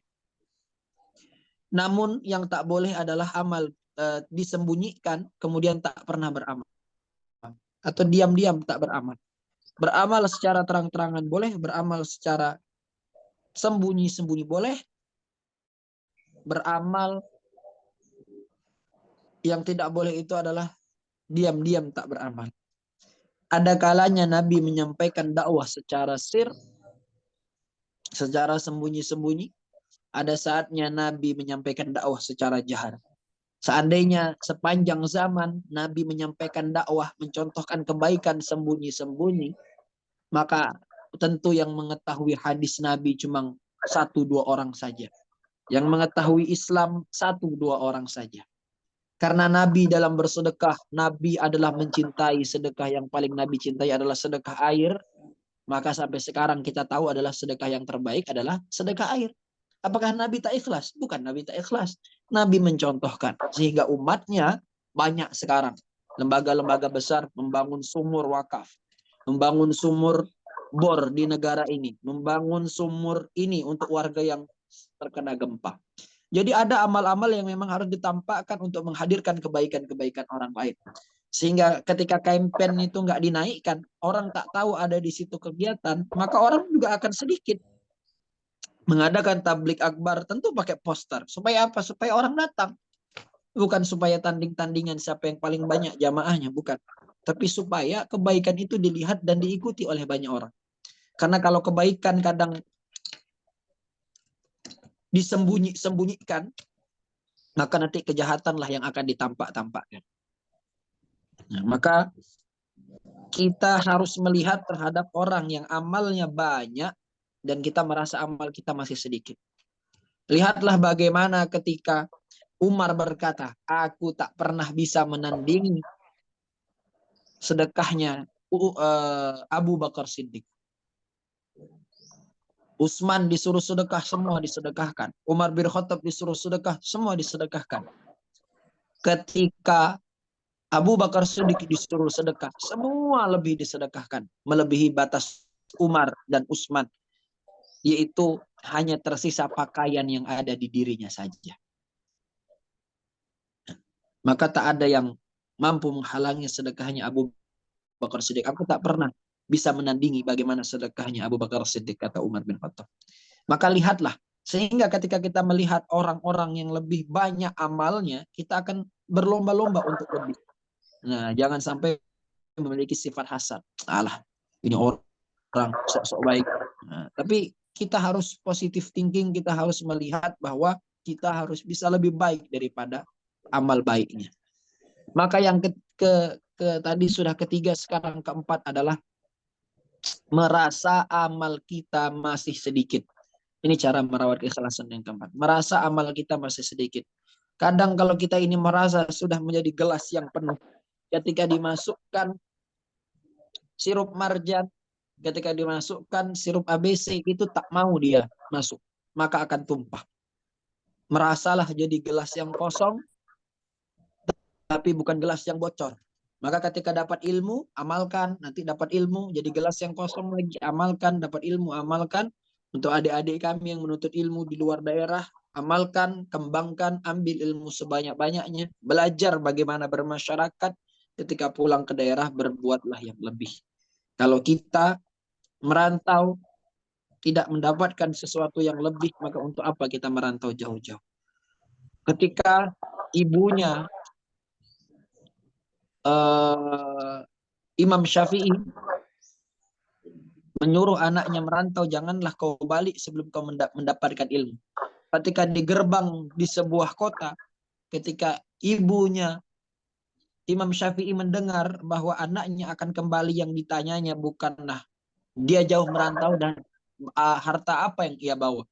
Namun yang tak boleh adalah amal disembunyikan kemudian tak pernah beramal. Atau diam-diam tak beramal. Beramal secara terang-terangan boleh, beramal secara sembunyi-sembunyi boleh. Beramal yang tidak boleh itu adalah diam-diam tak beramal. Ada kalanya Nabi menyampaikan dakwah secara sir, secara sembunyi-sembunyi. Ada saatnya Nabi menyampaikan dakwah secara jahar. Seandainya sepanjang zaman Nabi menyampaikan dakwah, mencontohkan kebaikan sembunyi-sembunyi, maka tentu yang mengetahui hadis Nabi cuma 1-2 orang saja. Yang mengetahui Islam 1-2 orang saja. Karena Nabi dalam bersedekah, Nabi adalah mencintai sedekah yang paling Nabi cintai adalah sedekah air. Maka sampai sekarang kita tahu adalah sedekah yang terbaik adalah sedekah air. Apakah Nabi tak ikhlas? Bukan, Nabi tak ikhlas. Nabi mencontohkan. Sehingga umatnya banyak sekarang. Lembaga-lembaga besar membangun sumur wakaf. Membangun sumur bor di negara ini. Membangun sumur ini untuk warga yang terkena gempa. Jadi ada amal-amal yang memang harus ditampakkan untuk menghadirkan kebaikan-kebaikan orang lain. Sehingga ketika kampanye itu nggak dinaikkan, orang tak tahu ada di situ kegiatan, maka orang juga akan sedikit. Mengadakan tablik akbar tentu pakai poster. Supaya apa? Supaya orang datang. Bukan supaya tanding-tandingan siapa yang paling banyak jamaahnya, bukan. Tapi supaya kebaikan itu dilihat dan diikuti oleh banyak orang. Karena kalau kebaikan kadang disembunyikan, maka nanti kejahatanlah yang akan ditampak-tampakkan. Nah, maka kita harus melihat terhadap orang yang amalnya banyak dan kita merasa amal kita masih sedikit. Lihatlah bagaimana ketika Umar berkata, aku tak pernah bisa menandingi sedekahnya Abu Bakar Siddiq. Utsman disuruh sedekah, semua disedekahkan. Umar bin Khattab disuruh sedekah, semua disedekahkan. Ketika Abu Bakar Siddiq disuruh sedekah, semua lebih disedekahkan. Melebihi batas Umar dan Utsman. Yaitu hanya tersisa pakaian yang ada di dirinya saja. Maka tak ada yang mampu menghalangi sedekahnya Abu Bakar Siddiq. Aku tak pernah bisa menandingi bagaimana sedekahnya Abu Bakar Siddiq, kata Umar bin Khattab. Maka lihatlah, sehingga ketika kita melihat orang-orang yang lebih banyak amalnya, kita akan berlomba-lomba untuk lebih. Nah, jangan sampai memiliki sifat hasad. Alah, ini orang sok-sok baik. Nah, tapi kita harus positive thinking, kita harus melihat bahwa kita harus bisa lebih baik daripada amal baiknya. Maka yang tadi sudah ketiga, sekarang keempat adalah merasa amal kita masih sedikit. Ini cara merawat keikhlasan yang keempat. Merasa amal kita masih sedikit. Kadang kalau kita ini merasa sudah menjadi gelas yang penuh, ketika dimasukkan sirup marjan, ketika dimasukkan sirup ABC, itu tak mau dia masuk, maka akan tumpah. Merasalah jadi gelas yang kosong, tapi bukan gelas yang bocor. Maka ketika dapat ilmu, amalkan. Nanti dapat ilmu, jadi gelas yang kosong lagi, amalkan. Dapat ilmu, amalkan. Untuk adik-adik kami yang menuntut ilmu di luar daerah, amalkan, kembangkan, ambil ilmu sebanyak-banyaknya. Belajar bagaimana bermasyarakat. Ketika pulang ke daerah, berbuatlah yang lebih. Kalau kita merantau, tidak mendapatkan sesuatu yang lebih, maka untuk apa kita merantau jauh-jauh? Ketika ibunya Imam Syafi'i menyuruh anaknya merantau, janganlah kau balik sebelum kau mendapatkan ilmu. Ketika di gerbang di sebuah kota, ketika ibunya Imam Syafi'i mendengar bahwa anaknya akan kembali, yang ditanyanya bukanlah dia jauh merantau dan harta apa yang ia bawa.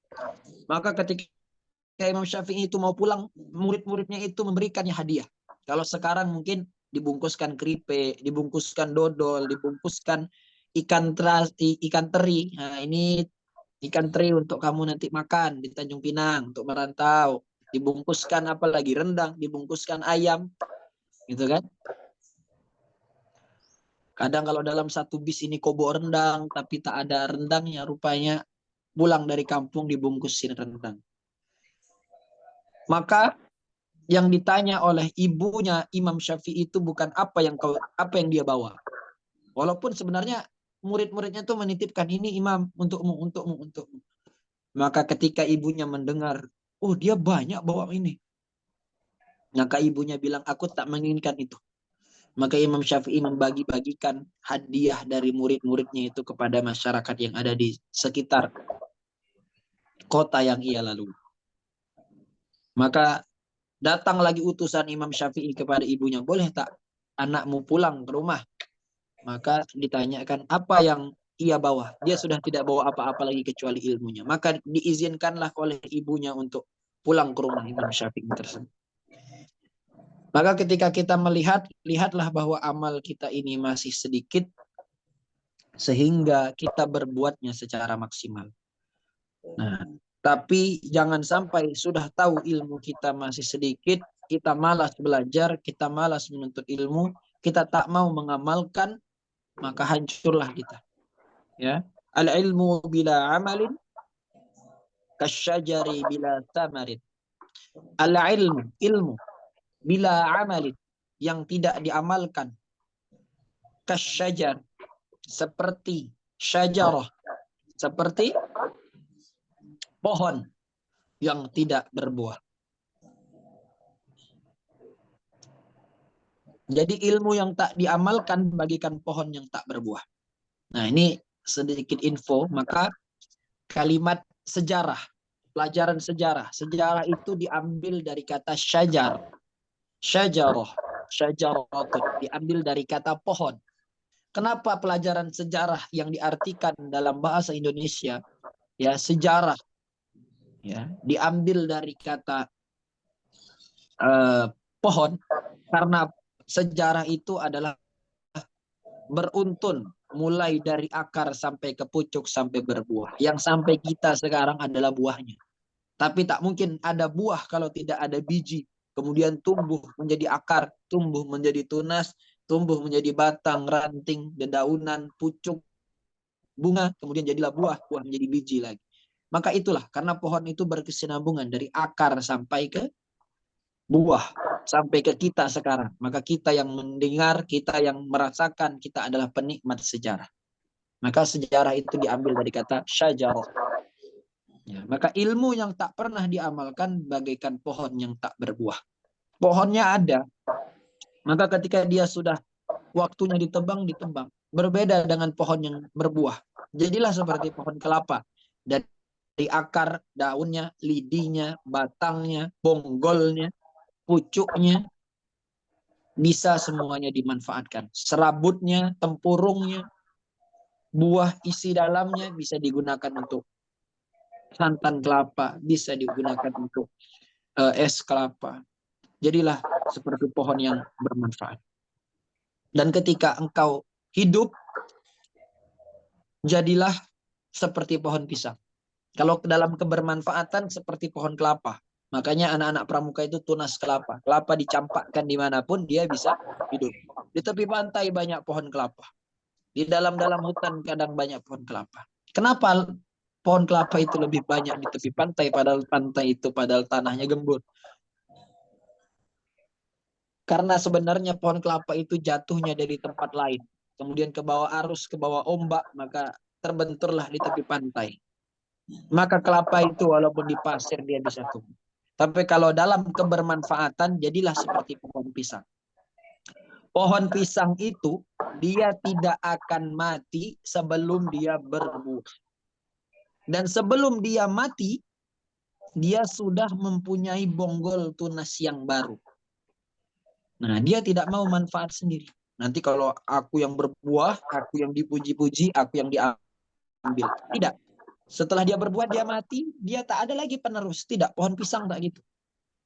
Maka ketika Imam Syafi'i itu mau pulang, murid-muridnya itu memberikannya hadiah. Kalau sekarang mungkin dibungkuskan keripik, dibungkuskan dodol, dibungkuskan ikan teri. Nah, ini ikan teri untuk kamu nanti makan di Tanjung Pinang untuk merantau. Dibungkuskan apa lagi, rendang, dibungkuskan ayam, gitu kan? Kadang kalau dalam satu bis ini kobo rendang, tapi tak ada rendangnya, rupanya pulang dari kampung dibungkusin rendang. Maka yang ditanya oleh ibunya Imam Syafi'i itu bukan apa yang dia bawa. Walaupun sebenarnya murid-muridnya tuh menitipkan, ini Imam untukmu. Maka ketika ibunya mendengar, oh dia banyak bawa ini. Maka ibunya bilang, aku tak menginginkan itu. Maka Imam Syafi'i membagi-bagikan hadiah dari murid-muridnya itu kepada masyarakat yang ada di sekitar kota yang ia lalui. Maka datang lagi utusan Imam Syafi'i kepada ibunya, boleh tak anakmu pulang ke rumah? Maka ditanyakan apa yang ia bawa. Dia sudah tidak bawa apa-apa lagi kecuali ilmunya. Maka diizinkanlah oleh ibunya untuk pulang ke rumah Imam Syafi'i tersebut. Maka ketika kita melihat, lihatlah bahwa amal kita ini masih sedikit sehingga kita berbuatnya secara maksimal. Nah, tapi jangan sampai sudah tahu ilmu kita masih sedikit, kita malas belajar, kita malas menuntut ilmu, kita tak mau mengamalkan, maka hancurlah kita. Ya, al-ilmu bila amalin kasyajari bila tamarin. Ilmu bila amalin, yang tidak diamalkan, kasyajar, seperti syajarah, seperti pohon yang tidak berbuah. Jadi ilmu yang tak diamalkan bagikan pohon yang tak berbuah. Nah, ini sedikit info. Maka kalimat sejarah, pelajaran sejarah. Sejarah itu diambil dari kata syajar. Syajarah. Syajaratun. Diambil dari kata pohon. Kenapa pelajaran sejarah yang diartikan dalam bahasa Indonesia, ya sejarah, ya diambil dari kata pohon? Karena sejarah itu adalah beruntun, mulai dari akar sampai ke pucuk sampai berbuah. Yang sampai kita sekarang adalah buahnya. Tapi tak mungkin ada buah kalau tidak ada biji. Kemudian tumbuh menjadi akar, tumbuh menjadi tunas, tumbuh menjadi batang, ranting, dedaunan, pucuk, bunga, kemudian jadilah buah, buah menjadi biji lagi. Maka itulah, karena pohon itu berkesinambungan dari akar sampai ke buah, sampai ke kita sekarang. Maka kita yang mendengar, kita yang merasakan, kita adalah penikmat sejarah. Maka sejarah itu diambil dari kata syajarah. Ya, maka ilmu yang tak pernah diamalkan bagaikan pohon yang tak berbuah. Pohonnya ada, maka ketika dia sudah waktunya ditebang. Berbeda dengan pohon yang berbuah. Jadilah seperti pohon kelapa. Dari akar, daunnya, lidinya, batangnya, bonggolnya, pucuknya, bisa semuanya dimanfaatkan. Serabutnya, tempurungnya, buah isi dalamnya bisa digunakan untuk santan kelapa, bisa digunakan untuk es kelapa. Jadilah seperti pohon yang bermanfaat. Dan ketika engkau hidup, jadilah seperti pohon pisang. Kalau dalam kebermanfaatan seperti pohon kelapa. Makanya anak-anak pramuka itu tunas kelapa. Kelapa dicampakkan dimanapun dia bisa hidup. Di tepi pantai banyak pohon kelapa. Di dalam-dalam hutan kadang banyak pohon kelapa. Kenapa pohon kelapa itu lebih banyak di tepi pantai, padahal pantai itu tanahnya gembur? Karena sebenarnya pohon kelapa itu jatuhnya dari tempat lain. Kemudian ke bawah arus, ke bawah ombak, maka terbenturlah di tepi pantai. Maka kelapa itu walaupun di pasir dia bisa tumbuh. Tapi kalau dalam kebermanfaatan, jadilah seperti pohon pisang. Pohon pisang itu, dia tidak akan mati sebelum dia berbuah. Dan sebelum dia mati, dia sudah mempunyai bonggol tunas yang baru. Nah, dia tidak mau manfaat sendiri. Nanti kalau aku yang berbuah, aku yang dipuji-puji, aku yang diambil. Tidak. Setelah dia berbuah, dia mati, dia tak ada lagi penerus. Tidak, pohon pisang tak gitu.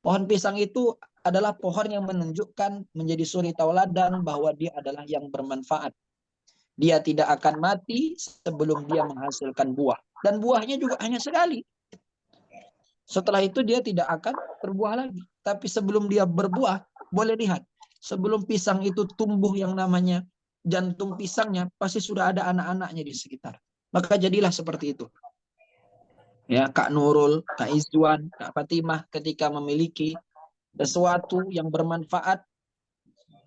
Pohon pisang itu adalah pohon yang menunjukkan menjadi suri tauladan bahwa dia adalah yang bermanfaat. Dia tidak akan mati sebelum dia menghasilkan buah. Dan buahnya juga hanya sekali. Setelah itu dia tidak akan berbuah lagi. Tapi sebelum dia berbuah, boleh lihat. Sebelum pisang itu tumbuh yang namanya jantung pisangnya, pasti sudah ada anak-anaknya di sekitar. Maka jadilah seperti itu. Ya, Kak Nurul, Kak Izzuan, Kak Fatimah ketika memiliki sesuatu yang bermanfaat,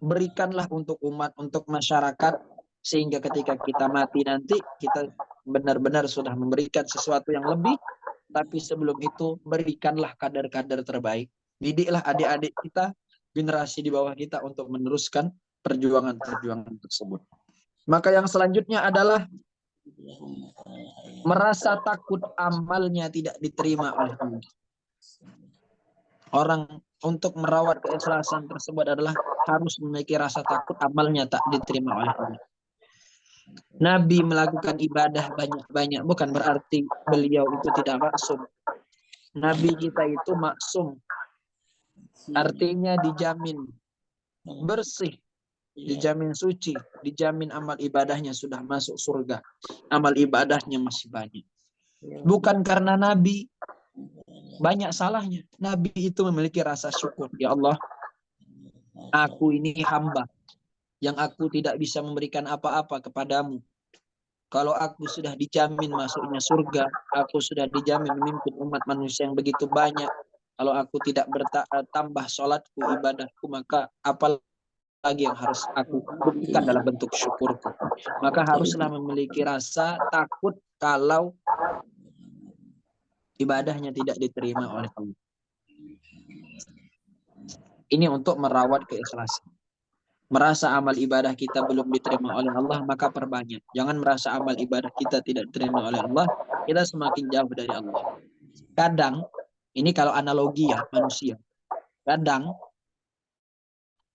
berikanlah untuk umat, untuk masyarakat, sehingga ketika kita mati nanti, kita benar-benar sudah memberikan sesuatu yang lebih, tapi sebelum itu, berikanlah kader-kader terbaik. Didiklah adik-adik kita, generasi di bawah kita untuk meneruskan perjuangan-perjuangan tersebut. Maka yang selanjutnya adalah merasa takut amalnya tidak diterima oleh Allah. Orang untuk merawat keikhlasan tersebut adalah harus memiliki rasa takut amalnya tak diterima oleh Allah. Nabi melakukan ibadah banyak-banyak bukan berarti beliau itu tidak maksum. Nabi kita itu maksum. Artinya dijamin bersih, dijamin suci, dijamin amal ibadahnya sudah masuk surga. Amal ibadahnya masih banyak. Bukan karena Nabi banyak salahnya. Nabi itu memiliki rasa syukur. Ya Allah, aku ini hamba yang aku tidak bisa memberikan apa-apa kepadamu. Kalau aku sudah dijamin masuknya surga, aku sudah dijamin memimpin umat manusia yang begitu banyak. Kalau aku tidak bertambah sholatku, ibadahku, maka apa lagi yang harus aku buktikan dalam bentuk syukurku. Maka haruslah memiliki rasa takut kalau ibadahnya tidak diterima oleh Allah. Ini untuk merawat keikhlasan. Merasa amal ibadah kita belum diterima oleh Allah, maka perbanyak. Jangan merasa amal ibadah kita tidak diterima oleh Allah, kita semakin jauh dari Allah. Kadang, ini kalau analogi ya manusia. Kadang,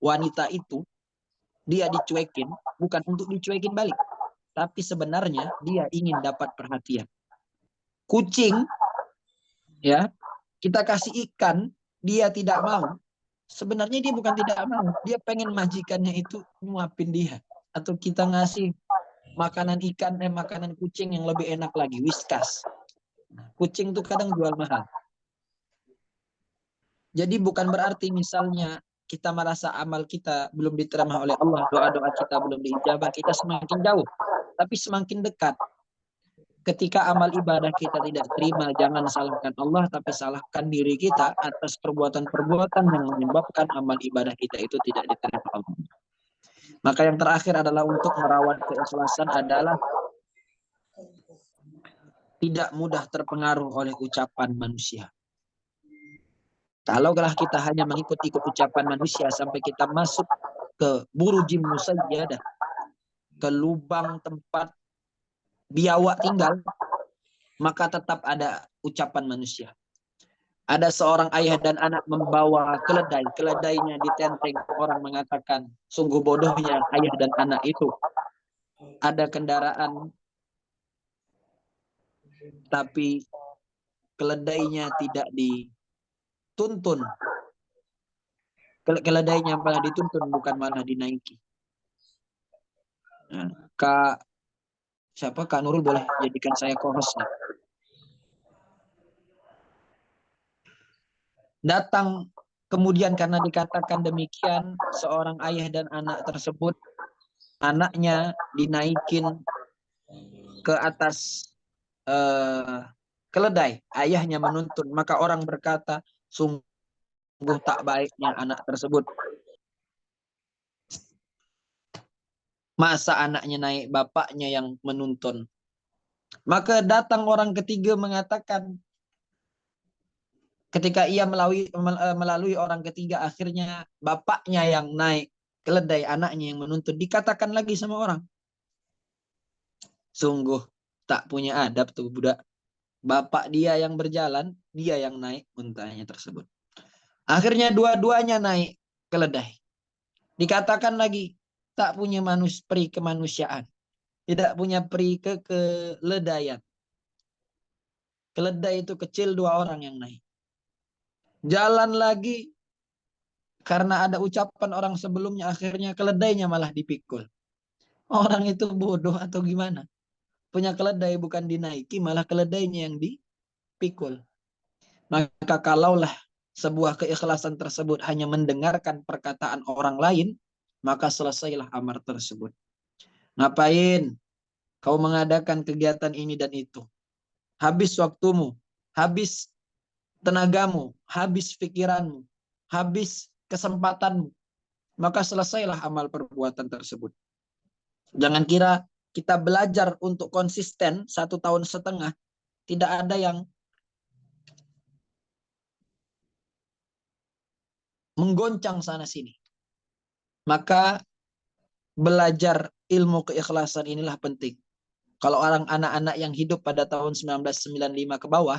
wanita itu, dia dicuekin, bukan untuk dicuekin balik. Tapi sebenarnya dia ingin dapat perhatian. Kucing, ya, kita kasih ikan, dia tidak mau. Sebenarnya dia bukan tidak mau, dia pengen majikannya itu nyuapin dia. Atau kita ngasih makanan ikan, makanan kucing yang lebih enak lagi, Whiskas. Kucing tuh kadang jual mahal. Jadi bukan berarti misalnya kita merasa amal kita belum diterima oleh Allah, doa-doa kita belum diijabah, kita semakin jauh. Tapi semakin dekat. Ketika amal ibadah kita tidak terima, jangan salahkan Allah, tapi salahkan diri kita atas perbuatan-perbuatan yang menyebabkan amal ibadah kita itu tidak diterima Allah. Maka yang terakhir adalah untuk merawat keikhlasan adalah tidak mudah terpengaruh oleh ucapan manusia. Kalaulah kita hanya mengikut-ikut ucapan manusia sampai kita masuk ke burujim musayyadah, ke lubang tempat biawak tinggal, maka tetap ada ucapan manusia. Ada seorang ayah dan anak membawa keledai, keledainya ditenteng, orang mengatakan sungguh bodohnya ayah dan anak itu. Ada kendaraan tapi keledainya tidak dituntun. Keledainya malah dituntun, bukan malah dinaiki. Nah, Kak Nurul boleh jadikan saya co-hostnya. Datang kemudian karena dikatakan demikian, seorang ayah dan anak tersebut, anaknya dinaikin ke atas keledai, ayahnya menuntun. Maka orang berkata, sungguh tak baiknya anak tersebut. Masa anaknya naik, bapaknya yang menuntun. Maka datang orang ketiga mengatakan, ketika ia melalui orang ketiga, akhirnya bapaknya yang naik keledai, anaknya yang menuntun. Dikatakan lagi sama orang, sungguh tak punya adab tuh budak. Bapak dia yang berjalan, dia yang naik untanya tersebut. Akhirnya dua-duanya naik keledai. Dikatakan lagi, tak punya peri kemanusiaan. Tidak punya peri keledaian. Keledai itu kecil, 2 orang yang naik. Jalan lagi, karena ada ucapan orang sebelumnya, akhirnya keledainya malah dipikul. Orang itu bodoh atau gimana? Punya keledai bukan dinaiki, malah keledainya yang dipikul. Maka kalaulah sebuah keikhlasan tersebut hanya mendengarkan perkataan orang lain, maka selesailah amal tersebut. Ngapain kau mengadakan kegiatan ini dan itu? Habis waktumu, habis tenagamu, habis pikiranmu, habis kesempatanmu. Maka selesailah amal perbuatan tersebut. Jangan kira kita belajar untuk konsisten 1,5 tahun, tidak ada yang menggoncang sana sini. Maka belajar ilmu keikhlasan inilah penting. Kalau anak-anak yang hidup pada tahun 1995 ke bawah,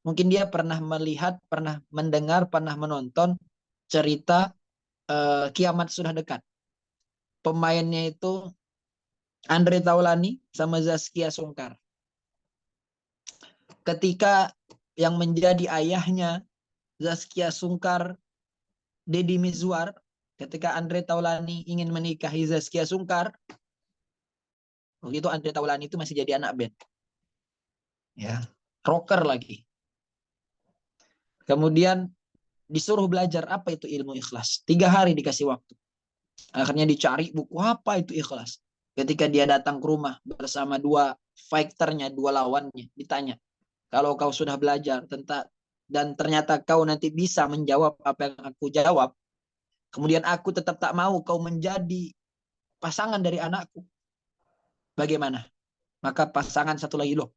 mungkin dia pernah melihat, pernah mendengar, pernah menonton cerita Kiamat Sudah Dekat. Pemainnya itu Andre Taulani sama Zaskia Sungkar. Ketika yang menjadi ayahnya Zaskia Sungkar, Deddy Mizwar, ketika Andre Taulani ingin menikahi Zaskia Sungkar, waktu itu Andre Taulani itu masih jadi anak band. Ya, rocker lagi. Kemudian disuruh belajar apa itu ilmu ikhlas. 3 hari dikasih waktu. Akhirnya dicari buku apa itu ikhlas. Ketika dia datang ke rumah bersama 2 fighternya, 2 lawannya, ditanya, kalau kau sudah belajar tentang dan ternyata kau nanti bisa menjawab apa yang aku jawab, kemudian aku tetap tak mau kau menjadi pasangan dari anakku, bagaimana? Maka pasangan satu lagi, loh,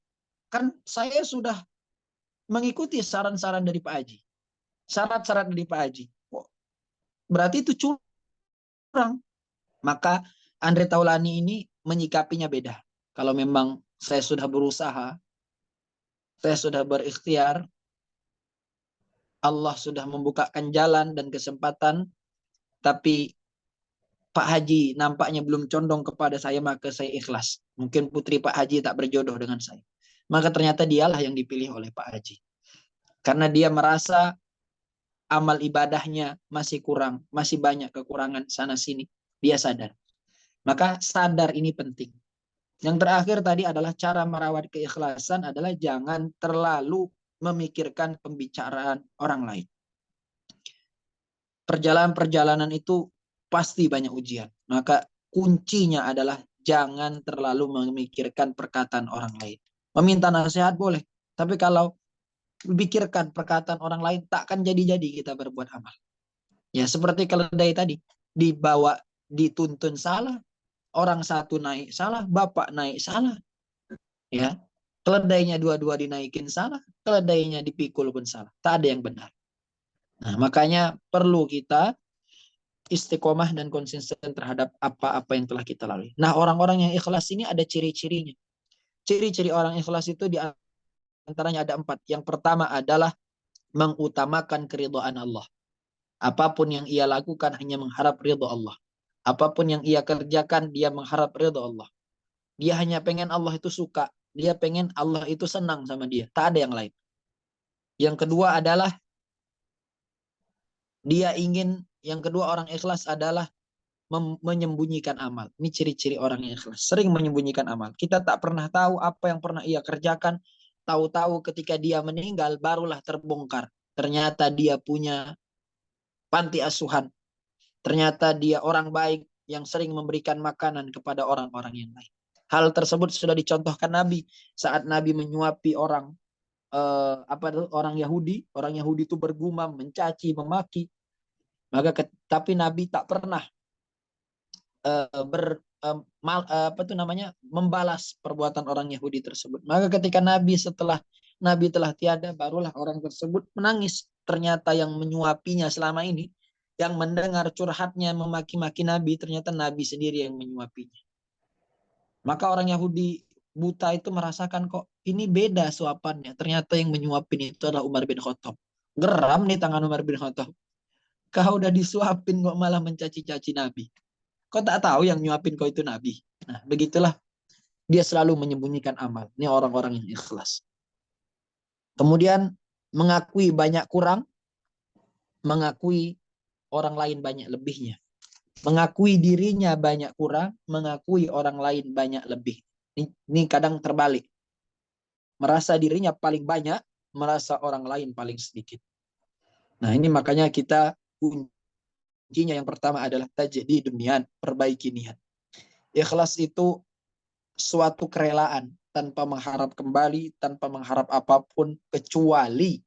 kan saya sudah mengikuti saran-saran dari Pak Haji, syarat-syarat dari Pak Haji. Berarti itu curang. Maka Andre Taulani ini menyikapinya beda. Kalau memang saya sudah berusaha, saya sudah berikhtiar, Allah sudah membukakan jalan dan kesempatan, tapi Pak Haji nampaknya belum condong kepada saya, maka saya ikhlas. Mungkin putri Pak Haji tak berjodoh dengan saya. Maka ternyata dialah yang dipilih oleh Pak Haji. Karena dia merasa amal ibadahnya masih kurang, masih banyak kekurangan sana-sini. Dia sadar. Maka sadar ini penting. Yang terakhir tadi adalah cara merawat keikhlasan adalah jangan terlalu memikirkan pembicaraan orang lain. Perjalanan-perjalanan itu pasti banyak ujian. Maka kuncinya adalah jangan terlalu memikirkan perkataan orang lain. Meminta nasihat boleh, tapi kalau memikirkan perkataan orang lain, takkan jadi-jadi kita berbuat amal. Ya seperti keledai tadi, dibawa, dituntun salah, orang satu naik salah, bapak naik salah. Ya, keledainya dua-dua dinaikin salah, keledainya dipikul pun salah. Tak ada yang benar. Nah, makanya perlu kita istiqomah dan konsisten terhadap apa-apa yang telah kita lalui. Nah, orang-orang yang ikhlas ini ada ciri-cirinya. Ciri-ciri orang ikhlas itu di antaranya ada 4. Yang pertama adalah mengutamakan keridhaan Allah. Apapun yang ia lakukan hanya mengharap ridho Allah. Apapun yang ia kerjakan, dia mengharap ridho Allah. Dia hanya pengen Allah itu suka. Dia pengen Allah itu senang sama dia. Tak ada yang lain. Yang kedua adalah yang kedua orang ikhlas adalah menyembunyikan amal. Ini ciri-ciri orang yang ikhlas. Sering menyembunyikan amal. Kita tak pernah tahu apa yang pernah ia kerjakan. Tahu-tahu ketika dia meninggal barulah terbongkar. Ternyata dia punya panti asuhan. Ternyata dia orang baik yang sering memberikan makanan kepada orang-orang yang lain. Hal tersebut sudah dicontohkan Nabi saat Nabi menyuapi orang orang Yahudi. Orang Yahudi itu bergumam, mencaci, memaki. Tapi Nabi tak pernah membalas perbuatan orang Yahudi tersebut. Maka ketika setelah Nabi telah tiada, barulah orang tersebut menangis. Ternyata yang menyuapinya selama ini, yang mendengar curhatnya memaki-maki Nabi, ternyata Nabi sendiri yang menyuapinya. Maka orang Yahudi buta itu merasakan, kok ini beda suapannya. Ternyata yang menyuapin itu adalah Umar bin Khattab. Geram nih tangan Umar bin Khattab. Kau udah disuapin kok malah mencaci-caci Nabi. Kau tak tahu yang nyuapin kau itu Nabi. Nah, begitulah dia selalu menyembunyikan amal. Ini orang-orang yang ikhlas. Kemudian mengakui banyak kurang, mengakui orang lain banyak lebihnya. Mengakui dirinya banyak kurang, mengakui orang lain banyak lebih. Ini kadang terbalik. Merasa dirinya paling banyak, merasa orang lain paling sedikit. Nah, ini makanya kita kuncinya yang pertama adalah tajdidun niat, perbaiki niat. Ikhlas itu suatu kerelaan tanpa mengharap kembali, tanpa mengharap apapun kecuali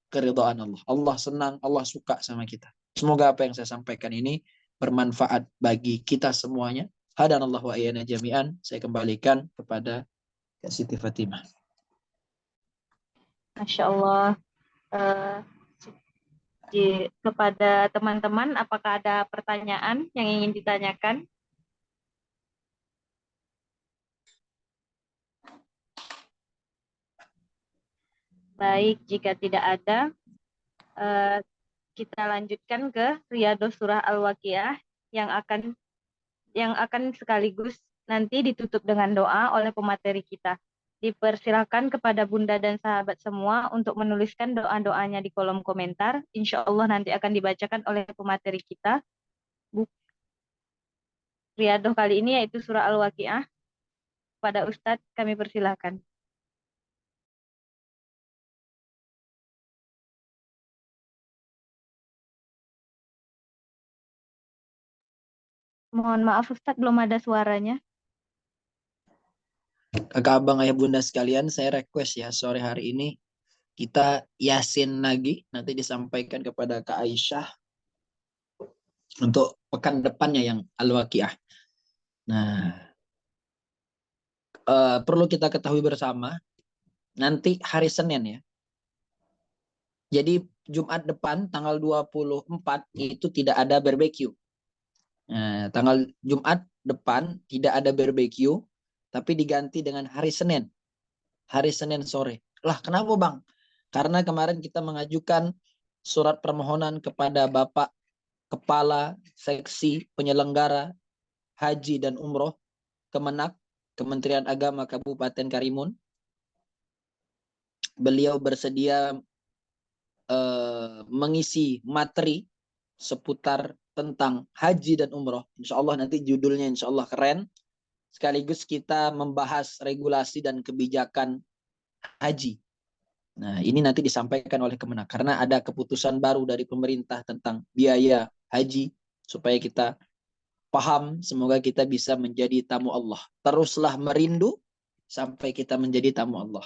keridhaan Allah. Allah senang, Allah suka sama kita. Semoga apa yang saya sampaikan ini bermanfaat bagi kita semuanya. Hadanallahu wa iyana jami'an. Saya kembalikan kepada Kak Siti Fatimah. Masya Allah. Kepada teman-teman, apakah ada pertanyaan yang ingin ditanyakan? Baik, jika tidak ada, kita lanjutkan ke Riyadhus Surah Al-Waqiah yang akan sekaligus nanti ditutup dengan doa oleh pemateri kita. Dipersilakan kepada Bunda dan sahabat semua untuk menuliskan doa-doanya di kolom komentar. Insya Allah nanti akan dibacakan oleh pemateri kita. Riyadhah kali ini yaitu surah Al-Waqiah. Pada Ustadz kami persilakan. Mohon maaf Ustadz, belum ada suaranya. Kakak abang ayah bunda sekalian, saya request ya sore hari ini kita yasin lagi, nanti disampaikan kepada Kak Aisyah untuk pekan depannya yang Al-Waqiah. Nah, perlu kita ketahui bersama, nanti hari Senin ya. Jadi Jumat depan tanggal 24 itu tidak ada barbeque. Nah, tanggal Jumat depan tidak ada barbeque, tapi diganti dengan hari Senin. Hari Senin sore. Lah, kenapa Bang? Karena kemarin kita mengajukan surat permohonan kepada Bapak Kepala Seksi Penyelenggara Haji dan Umroh Kemenak, Kementerian Agama Kabupaten Karimun. Beliau bersedia mengisi materi seputar tentang haji dan umroh. Insya Allah nanti judulnya insya Allah keren. Sekaligus kita membahas regulasi dan kebijakan haji. Nah, ini nanti disampaikan oleh Kemenak karena ada keputusan baru dari pemerintah tentang biaya haji supaya kita paham, semoga kita bisa menjadi tamu Allah. Teruslah merindu sampai kita menjadi tamu Allah.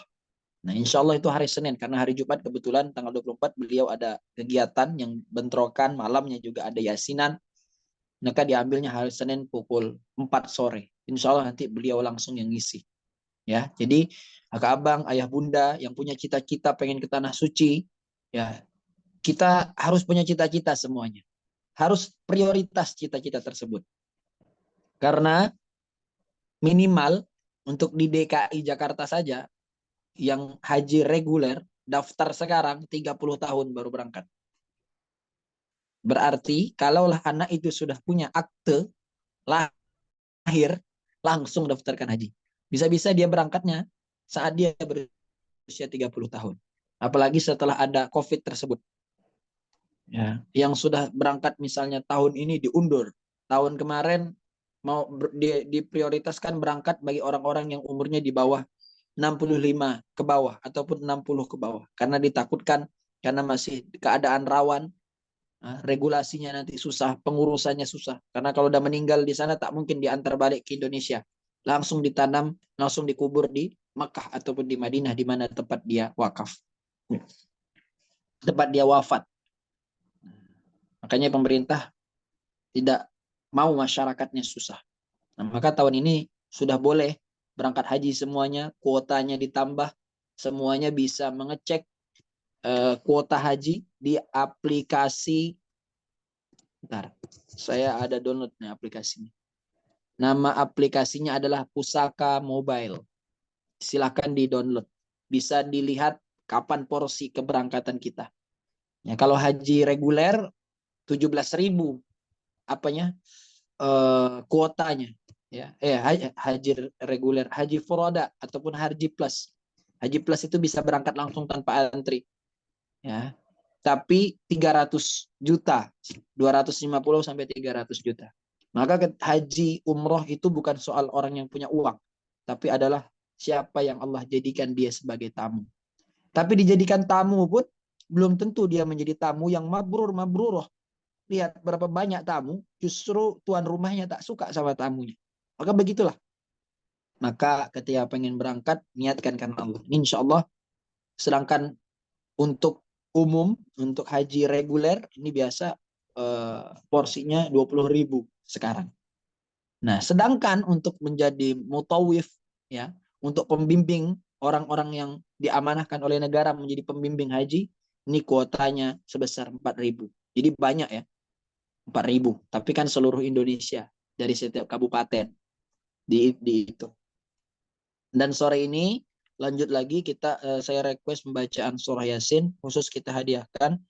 Nah, insya Allah itu hari Senin karena hari Jumat kebetulan tanggal 24 beliau ada kegiatan yang bentrokan, malamnya juga ada yasinan. Maka diambilnya hari Senin pukul 4 sore. Insya Allah nanti beliau langsung yang ngisi. Ya, jadi kakak abang, ayah bunda yang punya cita-cita pengen ke tanah suci, ya kita harus punya cita-cita semuanya. Harus prioritas cita-cita tersebut. Karena minimal untuk di DKI Jakarta saja yang haji reguler daftar sekarang 30 tahun baru berangkat. Berarti kalaulah anak itu sudah punya akte lahir, langsung daftarkan haji. Bisa-bisa dia berangkatnya saat dia berusia 30 tahun. Apalagi setelah ada COVID tersebut. Ya, yang sudah berangkat misalnya tahun ini diundur. Tahun kemarin mau diprioritaskan berangkat bagi orang-orang yang umurnya di bawah 65 ke bawah ataupun 60 ke bawah. Karena ditakutkan karena masih keadaan rawan, regulasinya nanti susah, pengurusannya susah. Karena kalau udah meninggal di sana tak mungkin diantar balik ke Indonesia. Langsung ditanam, langsung dikubur di Mekah ataupun di Madinah di mana tempat dia wakaf. Tempat dia wafat. Makanya pemerintah tidak mau masyarakatnya susah. Nah, maka tahun ini sudah boleh berangkat haji semuanya, kuotanya ditambah, semuanya bisa mengecek kuota haji di aplikasi. Bentar, saya ada download nih aplikasinya. Nama aplikasinya adalah Pusaka Mobile. Silakan di-download. Bisa dilihat kapan porsi keberangkatan kita. Ya, kalau haji reguler 17.000 apanya kuotanya ya. Haji reguler, haji furoda ataupun haji plus. Haji plus itu bisa berangkat langsung tanpa antri. Ya. Tapi 300 juta, 250 sampai 300 juta. Maka haji umroh itu bukan soal orang yang punya uang, tapi adalah siapa yang Allah jadikan dia sebagai tamu. Tapi dijadikan tamu pun belum tentu dia menjadi tamu yang mabruroh. Lihat berapa banyak tamu, justru tuan rumahnya tak suka sama tamunya. Maka begitulah. Maka ketika pengen berangkat, niatkan karena Allah. Insya Allah. Sedangkan untuk umum, untuk haji reguler, ini biasa porsinya 20.000 sekarang. Nah, sedangkan untuk menjadi mutawif, ya, untuk pembimbing orang-orang yang diamanahkan oleh negara menjadi pembimbing haji, ini kuotanya sebesar 4.000. Jadi banyak ya, 4.000. Tapi kan seluruh Indonesia dari setiap kabupaten di itu. Dan sore ini lanjut lagi saya request pembacaan surah Yasin khusus kita hadiahkan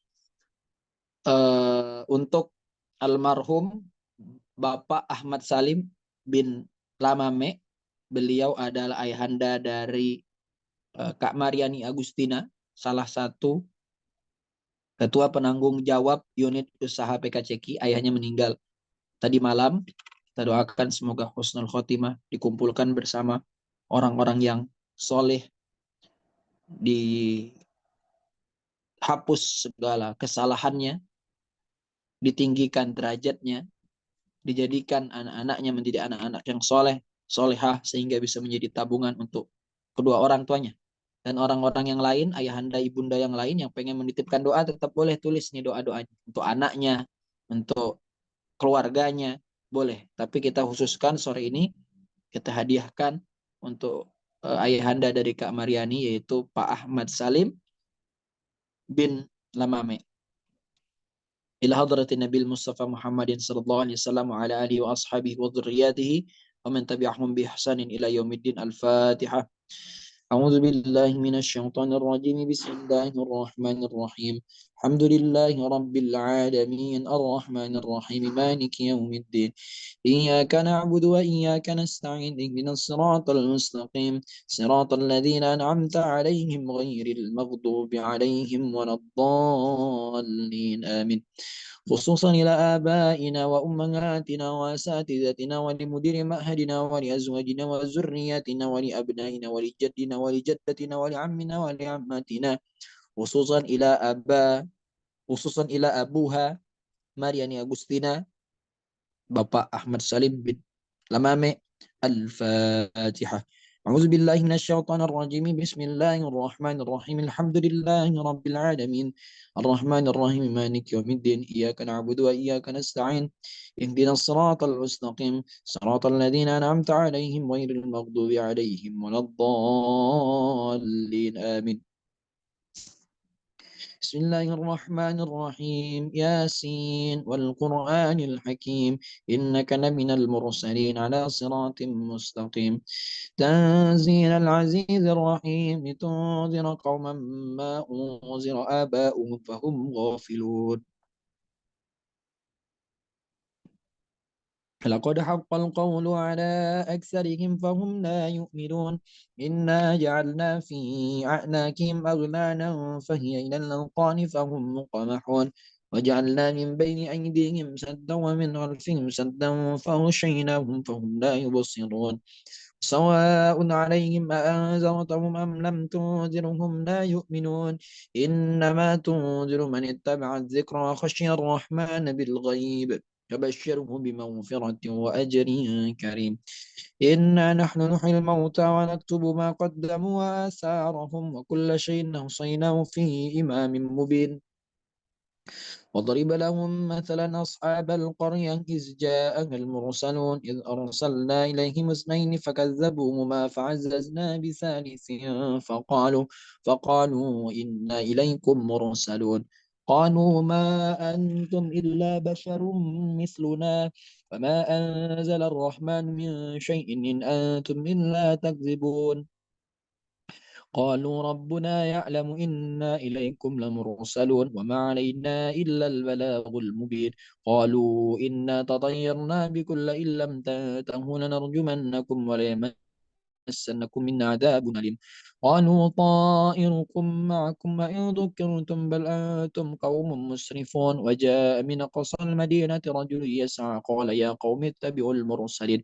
untuk almarhum Bapak Ahmad Salim bin Lamame. Beliau adalah ayahanda dari Kak Mariani Agustina, salah satu ketua penanggung jawab unit usaha PKCK. Ayahnya meninggal tadi malam. Kita doakan semoga husnul khotimah, dikumpulkan bersama orang-orang yang soleh, dihapus segala kesalahannya, ditinggikan derajatnya, dijadikan anak-anaknya menjadi anak-anak yang soleh, solehah, sehingga bisa menjadi tabungan untuk kedua orang tuanya. Dan orang-orang yang lain, ayahanda, ibunda yang lain yang pengen menitipkan doa, tetap boleh tulis nih doa-doanya. Untuk anaknya, untuk keluarganya, boleh. Tapi kita khususkan sore ini, kita hadiahkan untuk ayahanda dari Kak Mariani, yaitu Pak Ahmad Salim bin Lamame. Ila hadratin Nabi Mustafa Muhammadin sallallahu alaihi wasallam wa ala alihi wa ashabihi wa dhurriyyatihi wa man tabi'ahum bi ihsanin ila yaumiddin. Al-Fatihah. أعوذ بالله من الشيطان الرجيم بسم الله الرحمن الرحيم الحمد لله رب العالمين الرحمن الرحيم مالك يوم الدين إياك نعبد وإياك نستعين اهدنا الصراط المستقيم صراط الذين أنعمت عليهم غير المغضوب عليهم ولا الضالين آمين خصوصا إلى آبائنا وأمهاتنا وأساتذتنا ولمدير معهدنا ولأزواجنا وذرياتنا ولأبنائنا ولجدنا ولجدتنا ولعمنا ولعماتنا خصوصا إلى أبوها Mariani Agustina Bapak Ahmad Salim bin Lamame. Al-Fatihah. أعوذ بالله من الشيطان الرجيم بسم الله الرحمن الرحيم الحمد لله رب العالمين الرحمن الرحيم مالك يوم الدين إياك نعبد وإياك نستعين اهدنا الصراط المستقيم صراط الذين أنعمت عليهم غير المغضوب عليهم ولا الضالين آمين. بسم الله الرحمن الرحيم ياسين والقرآن الحكيم إنك لمن المرسلين على صراط مستقيم تنزيل العزيز الرحيم لتنذر قوما ما أنذر آباؤهم فهم غافلون لقد حق القول على أكثرهم فهم لا يؤمنون إنا جعلنا في أعناقهم أغلالا فهي إلى الأذقان فهم مقمحون وجعلنا من بين أيديهم سدا ومن خلفهم سدا فغشيناهم فهم لا يبصرون سواء عليهم أأنذرتهم أم لم تنذرهم لا يؤمنون إنما تنذر من اتبع الذكر وخشي الرحمن بالغيب فبشره بمغفرة وأجر كريم إنا نحن نحيي الموتى ونكتب ما قدموا وآثارهم وكل شيء أحصيناه في إمام مبين وضرب لهم مثلا أصحاب القرية إذ جاءها المرسلون إذ أرسلنا إليهم اثنين فكذبوهما فعززنا بثالث فقالوا إنا إليكم مرسلون قالوا ما أنتم إلا بشر مثلنا فما أنزل الرحمن من شيء إن أنتم إلا تكذبون قالوا ربنا يعلم إنا إليكم لمرسلون وما علينا إلا البلاغ المبين قالوا إنا تطيرنا بكم لئن لم تنتهوا لنرجمنكم وليمسنكم منا عذاب أليم قالوا طائركم معكم وإن ذكرتم بل أنتم قوم مسرفون وجاء من أقصى المدينة رجل يسعى قال يا قوم اتبعوا المرسلين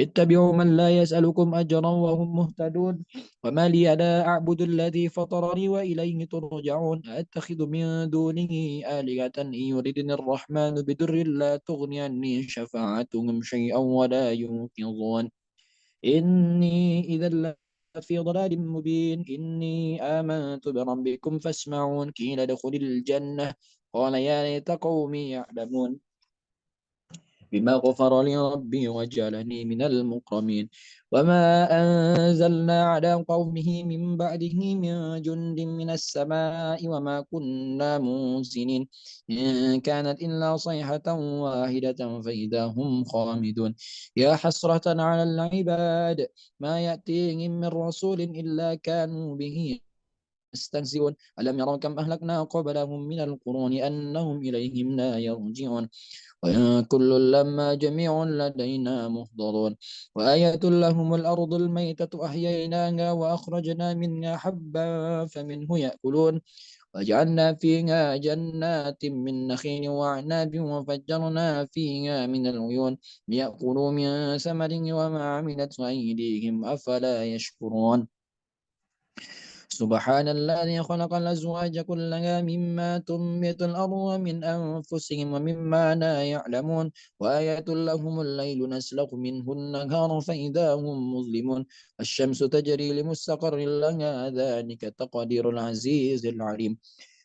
اتبعوا من لا يسألكم أجرا وهم مهتدون وما لي لا أعبد الذي فطرني وإليه ترجعون أتخذ من دونه آلهة إن يردني الرحمن بدر لا تغني عني شفاعتهم شيئا ولا ينقذون إني إذا لفي ضلال مبين إني آمنت بربكم فاسمعون قيل ادخل الجنة قال يا ليت قومي يعلمون بما غفر لي ربي وجعلني من المكرمين وما أنزلنا على قومه من بعده من جند من السماء وما كنا منزلين إن كانت إلا صيحة واحدة فإذا هم خامدون يا حسرة على العباد ما يأتيهم من رسول إلا كانوا به يستهزئون ألم يروا كم أهلكنا قبلهم من القرون أنهم إليهم لا يرجعون وإن كل لما جميع لدينا محضرون وآية لهم الأرض الميتة أحييناها وأخرجنا منها حبا فمنه يأكلون وجعلنا فيها جنات من نخيل وأعناب وفجرنا فيها من العيون ليأكلوا من ثمره وما عملت أيديهم أفلا يشكرون سبحان الذي خلق الأزواج كلها مما تنبت الأرض ومن أنفسهم ومما لا يعلمون وآية لهم الليل نسلخ منه النهار فإذا هم مظلمون الشمس تجري لمستقر لها ذلك تقدير العزيز العليم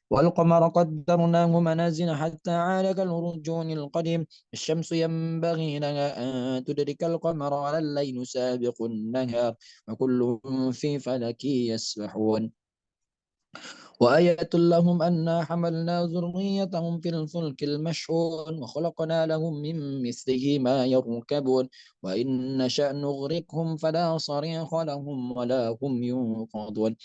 والقمر قدرناه منازل حتى عاد كالأرجون القديم الشمس ينبغي لها أن تدرك القمر على الليل سابق النهار وكل في فلك يسبحون وآية لهم أنا حملنا ذريتهم في الفلك المشحون وخلقنا لهم من مثله ما يركبون وإن نشأ نغرقهم فلا صريخ لهم ولا هم ينقذون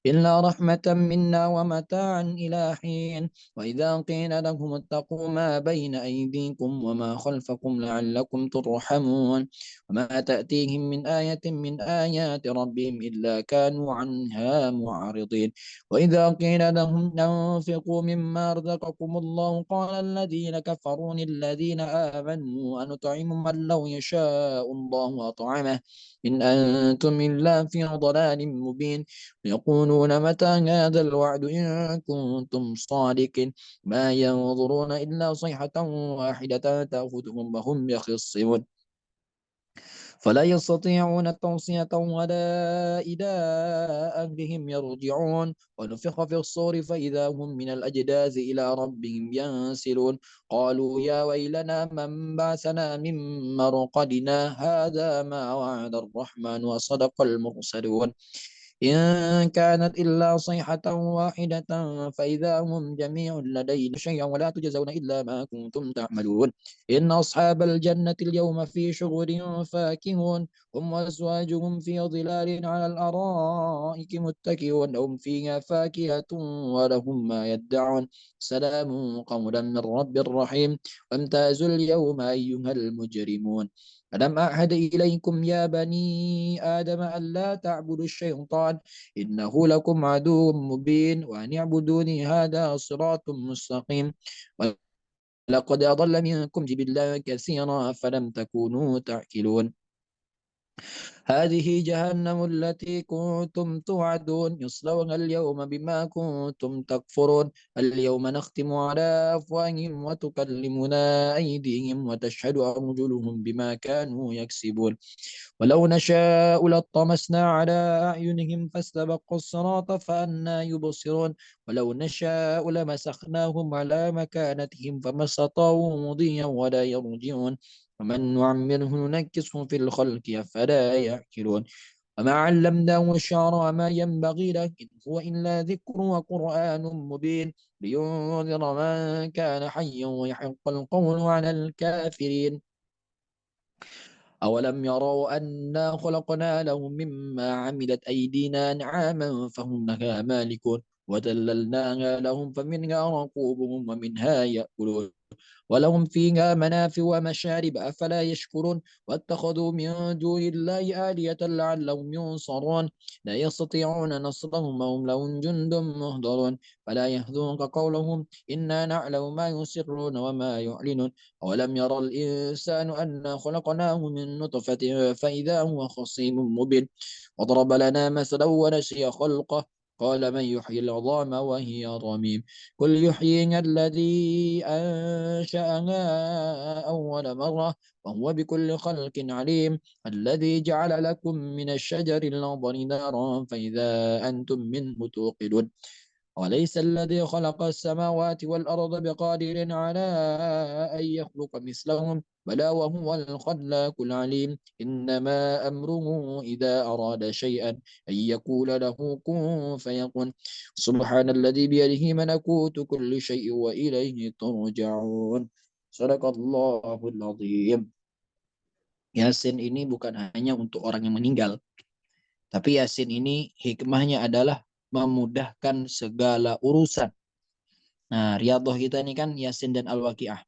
إلا رحمة منا ومتاعا إلى حين وإذا قيل لهم اتقوا ما بين أيديكم وما خلفكم لعلكم ترحمون وما تأتيهم من آية من آيات ربهم إلا كانوا عنها معرضين وإذا قيل لهم أنفقوا مما رزقكم الله قال الذين كفروا للذين آمنوا أنطعم من لو يشاء الله أطعمه إن أنتم إلا في ضلال مبين يقولون متى هذا الوعد إن كنتم صادقين ما ينظرون إلا صيحة واحدة تأخذهم وهم يخصمون فلا يستطيعون توصية ولا إلى أهلهم يرجعون ونفخ في الصور فإذا هم من الأجداث إلى ربهم ينسلون قالوا يا ويلنا من بعثنا من مرقدنا هذا ما وعد الرحمن وصدق المرسلون إن كانت إلا صيحة واحدة فإذا هم جميع لدينا شيئا ولا تجزون إلا ما كنتم تعملون إن أصحاب الجنة اليوم في شغل فاكهون هم وأزواجهم في ظلال على الأرائك متكئون هم فيها فاكهة ولهم ما يدعون سلام قولا من رب رحيم وامتازوا اليوم أيها المجرمون ألم أعهد إليكم يا بني آدم ألا تعبدوا الشيطان إنه لكم عدو مبين وأن اعبدوني هذا صراط مستقيم ولقد أضل منكم جبلا كثيرا فلم تكونوا تعقلون هذه جهنم التي كنتم توعدون يصلونها اليوم بما كنتم تكفرون اليوم نختم على أفواههم وتكلمنا أيديهم وتشهد أرجلهم بما كانوا يكسبون ولو نشاء لطمسنا على أعينهم فاستبقوا الصراط فأنا يبصرون ولو نشاء لمسخناهم على مكانتهم فما استطاعوا مضيا ولا يرجعون ومن نعمره ننكسه في الخلق أفلا يعقلون وما علمناه الشعر وما ينبغي له إن هو إلا ذكر وقرآن مبين لينذر من كان حيا ويحق القول على الكافرين أولم يروا أنا خلقنا لهم مما عملت أيدينا أنعاما فهم لها مالكون وذللناها لهم فمنها ركوبهم ومنها يأكلون ولهم فيها منافع ومشارب أفلا يشكرون واتخذوا من دون الله آلية لعلهم ينصرون لا يستطيعون نصرهم وهم لهم جند مهضرون فلا يحزنك قولهم إنا نعلم ما يسرون وما يعلنون أولم يرى الإنسان أنا خلقناه من نطفة فإذا هو خصيم مبين وضرب لنا مثلا ونسي خلقه قال من يحيي العظام وهي رميم قل يحييها الذي أنشأها أول مرة وهو بكل خلق عليم الذي جعل لكم من الشجر الأخضر نارا فإذا أنتم منه توقدون وليس الذي خلق السماوات والأرض بقادر على أن يخلق مثلهم بلى وهو الخلاق العليم إنما أمره إذا أراد شيئا أن يقول له كن فيكون سبحان الذي بيده ملكوت كل شيء وإليه ترجعون صدق الله العظيم. Yasin ini bukan hanya untuk orang yang meninggal, tapi Yasin ini hikmahnya adalah memudahkan segala urusan. Nah, riyadhah kita ini kan Yasin dan Al-Waqiah.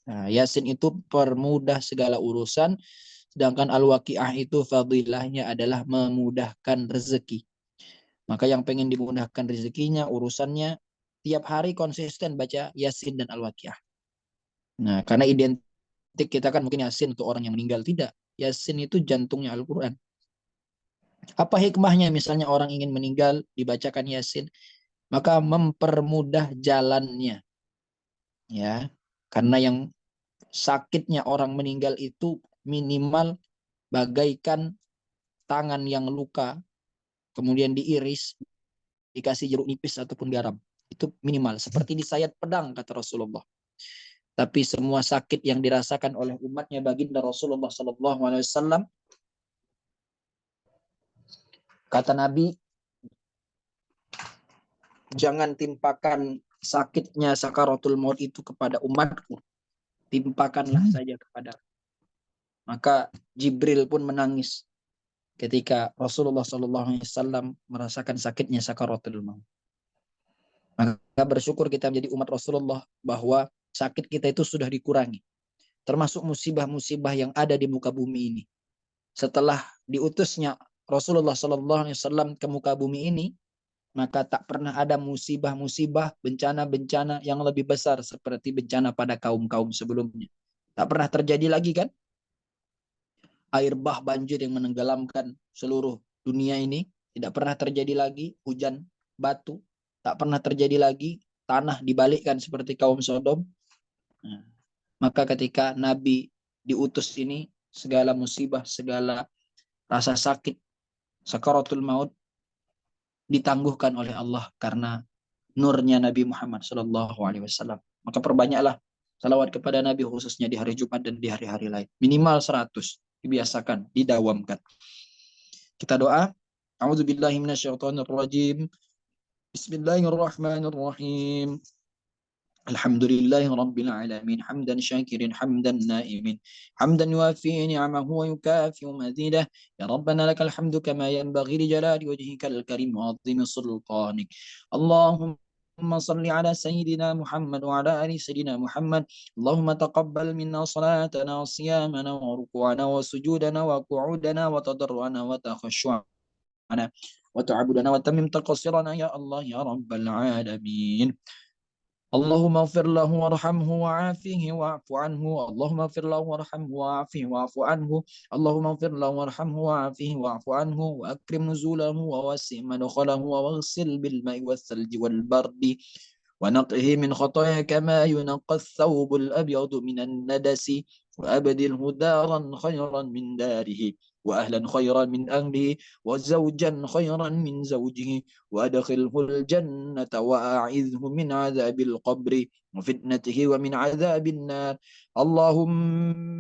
Nah, Yasin itu permudah segala urusan, sedangkan Al-Waqiah itu fadilahnya adalah memudahkan rezeki. Maka yang pengen dimudahkan rezekinya, urusannya, tiap hari konsisten baca Yasin dan Al-Waqiah. Nah, karena identik kita kan mungkin Yasin untuk orang yang meninggal. Tidak. Yasin itu jantungnya Al-Quran. Apa hikmahnya misalnya orang ingin meninggal dibacakan Yasin? Maka mempermudah jalannya. Ya, karena yang sakitnya orang meninggal itu minimal bagaikan tangan yang luka, kemudian diiris, dikasih jeruk nipis ataupun garam. Itu minimal. Seperti disayat pedang, kata Rasulullah. Tapi semua sakit yang dirasakan oleh umatnya baginda Rasulullah SAW, kata Nabi, jangan timpakan sakitnya sakaratul maut itu kepada umatku. Timpakanlah saja kepada. Maka Jibril pun menangis ketika Rasulullah SAW merasakan sakitnya sakaratul maut. Maka bersyukur kita menjadi umat Rasulullah bahwa sakit kita itu sudah dikurangi. Termasuk musibah-musibah yang ada di muka bumi ini. Setelah diutusnya Rasulullah SAW ke muka bumi ini, maka tak pernah ada musibah-musibah, bencana-bencana yang lebih besar seperti bencana pada kaum-kaum sebelumnya. Tak pernah terjadi lagi kan? Air bah banjir yang menenggelamkan seluruh dunia ini. Tidak pernah terjadi lagi hujan batu. Tak pernah terjadi lagi tanah dibalikkan seperti kaum Sodom. Maka ketika Nabi diutus ini, segala musibah, segala rasa sakit, sakaratul maut ditangguhkan oleh Allah karena nurnya Nabi Muhammad SAW. Maka perbanyaklah salawat kepada Nabi khususnya di hari Jumat dan di hari-hari lain. Minimal 100. Dibiasakan, didawamkan. Kita doa. A'udzubillahi minasyaitonirrajim. Bismillahirrahmanirrahim. Alhamdulillahi Rabbil Alamin. Hamdan syakirin, hamdan naimin. Hamdan yuafi ni'amahu wa yukafi mazidah. Ya Rabbana lakal hamdu kama yanbaghi li jalali wajhikal karim wa 'azimi sultanik. Allahumma صل على سيدنا محمد وعلى آل سيدنا محمد اللهم تقبل منا صلاتنا وصيامنا وركوعنا وسجودنا وقعودنا وتضرعنا وتخشعنا وتعبدنا وتمم تقصيرنا يا الله يا رب العالمين اللهم اغفر له وارحمه وعافه واعف عنه اللهم اغفر له وارحمه وعافه واعف عنه اللهم اغفر له وارحمه وعافه واعف عنه واكرم نزوله ووسع مدخله واغسل بالماء والثلج والبرد ونقه من خطايا كما ينقى الثوب الابيض من الندس وابدله دارا خيرا من داره وأهلا خيرا من أهله وزوجا خيرا من زوجه وأدخله الجنة وأعذه من عذاب القبر وفتنته ومن عذاب النار اللهم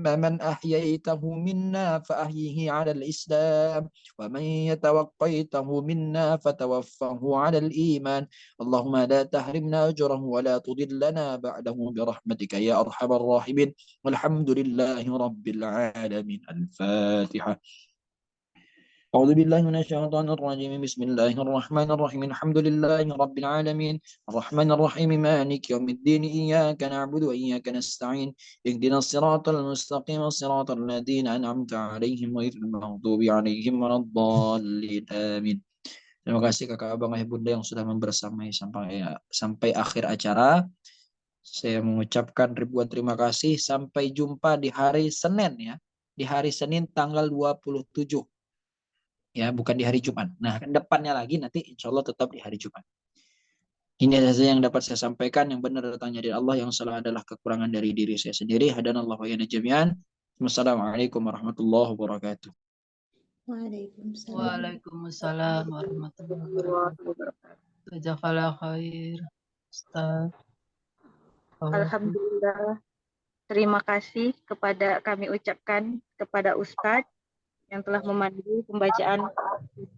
من أحييته منا فأحيه على الإسلام ومن يتوقيته منا فتوفه على الإيمان اللهم لا تحرمنا أجره ولا تضلنا بعده برحمتك يا أرحم الراحمين والحمد لله رب العالمين. الفاتحة. أعوذ بالله من الشيطان الرجيم. بسم الله الرحمن الرحيم. الحمد لله رب العالمين الرحمن الرحيم مالك يوم الدين إياك نعبد وإياك نستعين اهدنا الصراط المستقيم صراط الذين أنعمت عليهم غير المغضوب عليهم ولا الضالين آمين. Terima kasih kakak abang ayah bunda yang sudah membersamai sampai akhir acara. Saya mengucapkan ribuan terima kasih. Sampai jumpa di hari Senin ya. Di hari Senin tanggal 27. Ya, bukan di hari Jumat. Nah, depannya lagi nanti insya Allah tetap di hari Jumat. Ini saja yang dapat saya sampaikan. Yang benar datangnya dari Allah, yang salah adalah kekurangan dari diri saya sendiri. Hadanallahu wa iyana jami'an. Wassalamualaikum warahmatullahi wabarakatuh. Waalaikumsalam. Waalaikumsalam warahmatullahi wabarakatuh. Jazakallah khair, Ustaz. Alhamdulillah. Terima kasih kepada kami ucapkan kepada Ustadz yang telah memandu pembacaan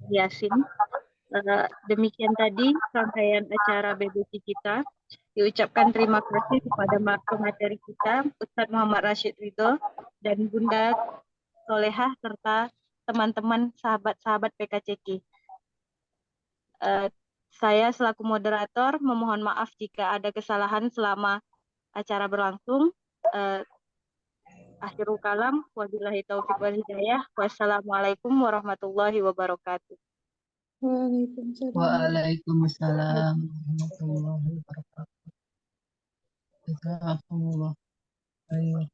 Yasin. Demikian tadi rangkaian acara BBC kita. Diucapkan terima kasih kepada pemateri kita, Ustadz Muhammad Rashid Ridho dan Bunda Solehah serta teman-teman sahabat-sahabat PKCK. Saya selaku moderator memohon maaf jika ada kesalahan selama acara berlangsung. Akhirul kalam, wabillahi taufiq wal hidayah. Wassalamualaikum warahmatullahi wabarakatuh. Waalaikumsalam. Waalaikumsalam warahmatullahi wabarakatuh. Jazakumullah khair.